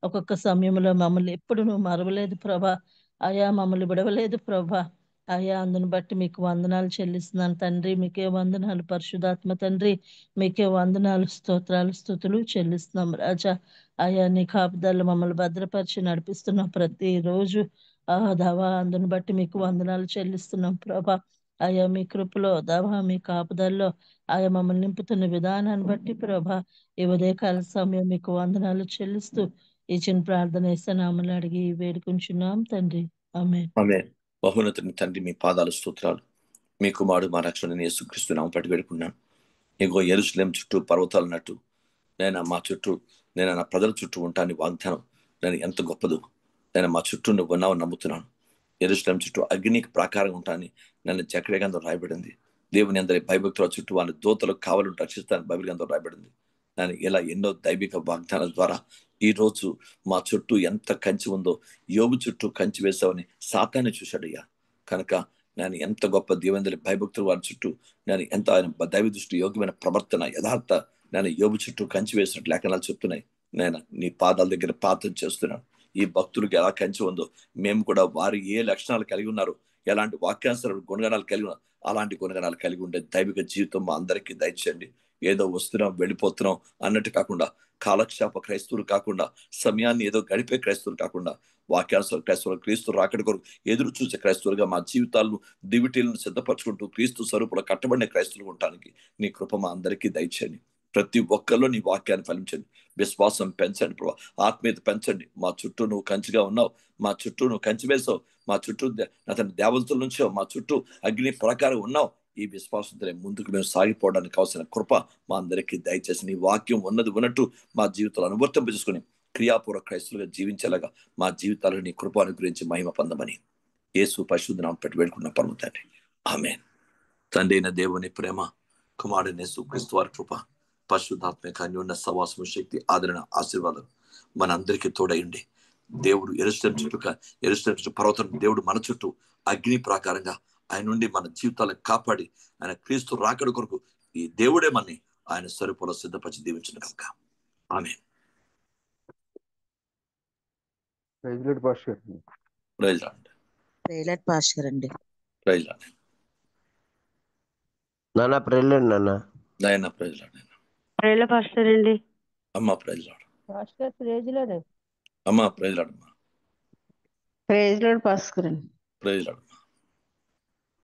ఒక్కొక్క సమయంలో మమ్మల్ని ఎప్పుడు నువ్వు మరవలేదు ప్రభా. అయా మమ్మల్ని విడవలేదు ప్రభా. అయ్యా అందుని బట్టి మీకు వందనాలు చెల్లిస్తున్నాను తండ్రి. మీకే వందనాలు పరిశుధాత్మ తండ్రి. మీకే వందనాలు, స్తోత్రాలు, స్తుతులు చెల్లిస్తున్నాం రాజా. అయ్యా నీ కాపుదల మమ్మల్ని భద్రపరిచి నడిపిస్తున్నాం ప్రతిరోజు. దవా అందుని బట్టి మీకు వందనాలు చెల్లిస్తున్నాం ప్రభా. అయ్యా మీ కృపలో మీ కాపుదల్లో ఆయా మమ్మల్ని నింపుతున్న విధానాన్ని బట్టి ప్రభా ఈ ఉదయకాల సమయం మీకు వందనాలు చెల్లిస్తూ ఈ చిన్న ప్రార్థన ఇస్తున్నామని అడిగి వేడుకుంటున్నాం తండ్రి. ఆమేన్. బహున్నతుని తండ్రి మీ పాదాలు స్తోత్రాలు. మీ కుమారుడు మా రక్షణ యేసుక్రీస్తు నామమున పట్టి వేడుకున్నాను. ఇంకో యెరూషలేం చుట్టూ పర్వతాలు ఉన్నట్టు నేను మా చుట్టూ, నేను నా ప్రజల చుట్టూ ఉంటాను వాగ్దానం నేను ఎంత గొప్పదు. నేను మా చుట్టూ నువ్వు ఉన్నావు నమ్ముతున్నాను. యెరూషలేం చుట్టూ అగ్నికి ప్రాకారం ఉంటానని నన్ను జకర్యా గ్రంథంలో రాయబడింది. దేవుని అందరి భయభక్తుల చుట్టూ వాళ్ళ దూతలు కావలను రక్షిస్తానని బైబిల్ గ్రంథంలో రాయబడింది. నేను ఇలా ఎన్నో దైవిక వాగ్దానాల ద్వారా ఈ రోజు మా చుట్టూ ఎంత కంచి ఉందో, యోబు చుట్టూ కంచి వేసావని సాతాన్ని చూశాడయ్యా. కనుక నేను ఎంత గొప్ప దేవుని భయభక్తులు వారి చుట్టూ నేను ఎంత దైవ దృష్టి యోగ్యమైన ప్రవర్తన, యథార్థ నేను యోబు చుట్టూ కంచి వేసినట్టు లేఖనాలు చెప్తున్నాయి. నేను నీ పాదాల దగ్గర ప్రార్థన చేస్తున్నాను. ఈ భక్తులకు ఎలా కంచి ఉందో మేము కూడా వారు ఏ లక్షణాలు కలిగి ఉన్నారు, ఎలాంటి వాక్యాంశాలు గుణగణాలు కలిగి ఉన్నారు, అలాంటి గుణగణాలు కలిగి ఉండే దైవిక జీవితం మా అందరికీ దయచేయండి. ఏదో వస్తున్నాం వెళ్ళిపోతున్నాం అన్నట్టు కాకుండా, కాలక్షేప క్రైస్తవులు కాకుండా, సమయాన్ని ఏదో గడిపే క్రైస్తవులు కాకుండా, వాక్యాంశాల క్రైస్తవులు, క్రీస్తు రాకడి కొరకు ఎదురు చూసే క్రైస్తవులుగా మా జీవితాలను దివిటీలను సిద్ధపరచుకుంటూ క్రీస్తు స్వరూపులో కట్టబడిన క్రైస్తవులు ఉండటానికి నీ కృప మా అందరికీ దయచేయండి. ప్రతి ఒక్కరిలో నీ వాక్యాన్ని ఫలించండి. విశ్వాసం పెంచండి ప్రభా, ఆత్మీయత పెంచండి. మా చుట్టూ నువ్వు కంచిగా ఉన్నావు, మా చుట్టూ నువ్వు కంచి వేసావు, మా చుట్టూ అతని దేవతల నుంచో మా చుట్టూ అగ్ని ప్రకారం ఉన్నావు. ఈ విశ్వాసంతో ముందుకు మేము సాగిపోవడానికి కావాల్సిన కృప మా అందరికీ దయచేసి నీ వాక్యం ఉన్నది ఉన్నట్టు మా జీవితాలు అనువర్తింపజేసుకుని క్రియాపూర్వక క్రైస్తులుగా జీవించేలాగా మా జీవితాలను నీ కృప అనుగ్రహించి మహిమ పొందమని యేసు పరిశుద్ధ నామమున పెట్టి వేడుకున్న పరమ తండ్రి, ఆమేన్. తండ్రి అయిన దేవుని ప్రేమ, కుమారుడైన యేసు క్రీస్తు వారి కృప, పరిశుద్ధాత్మక అన్యోన్య సహవాసము, శక్తి, ఆదరణ, ఆశీర్వాదం మన అందరికీ తోడైండి. దేవుడు యెరూషలేము చుట్టూ పర్వతం, దేవుడు మన చుట్టూ అగ్ని ప్రాకారంగా ఆయన నుండి మన జీవితాలను కాపాడి ఆయన క్రీస్తు రాకడి కొరకు ఈ దేవుడే మనని ఆయన స్వరూపంలో సిద్ధపరిచి దీవించిన కనుక ఆమేన్. అమ్మా ప్రైజ్ లార్డ్. అమ్మా praise Lord. Praise Lord pastor. Praise lord.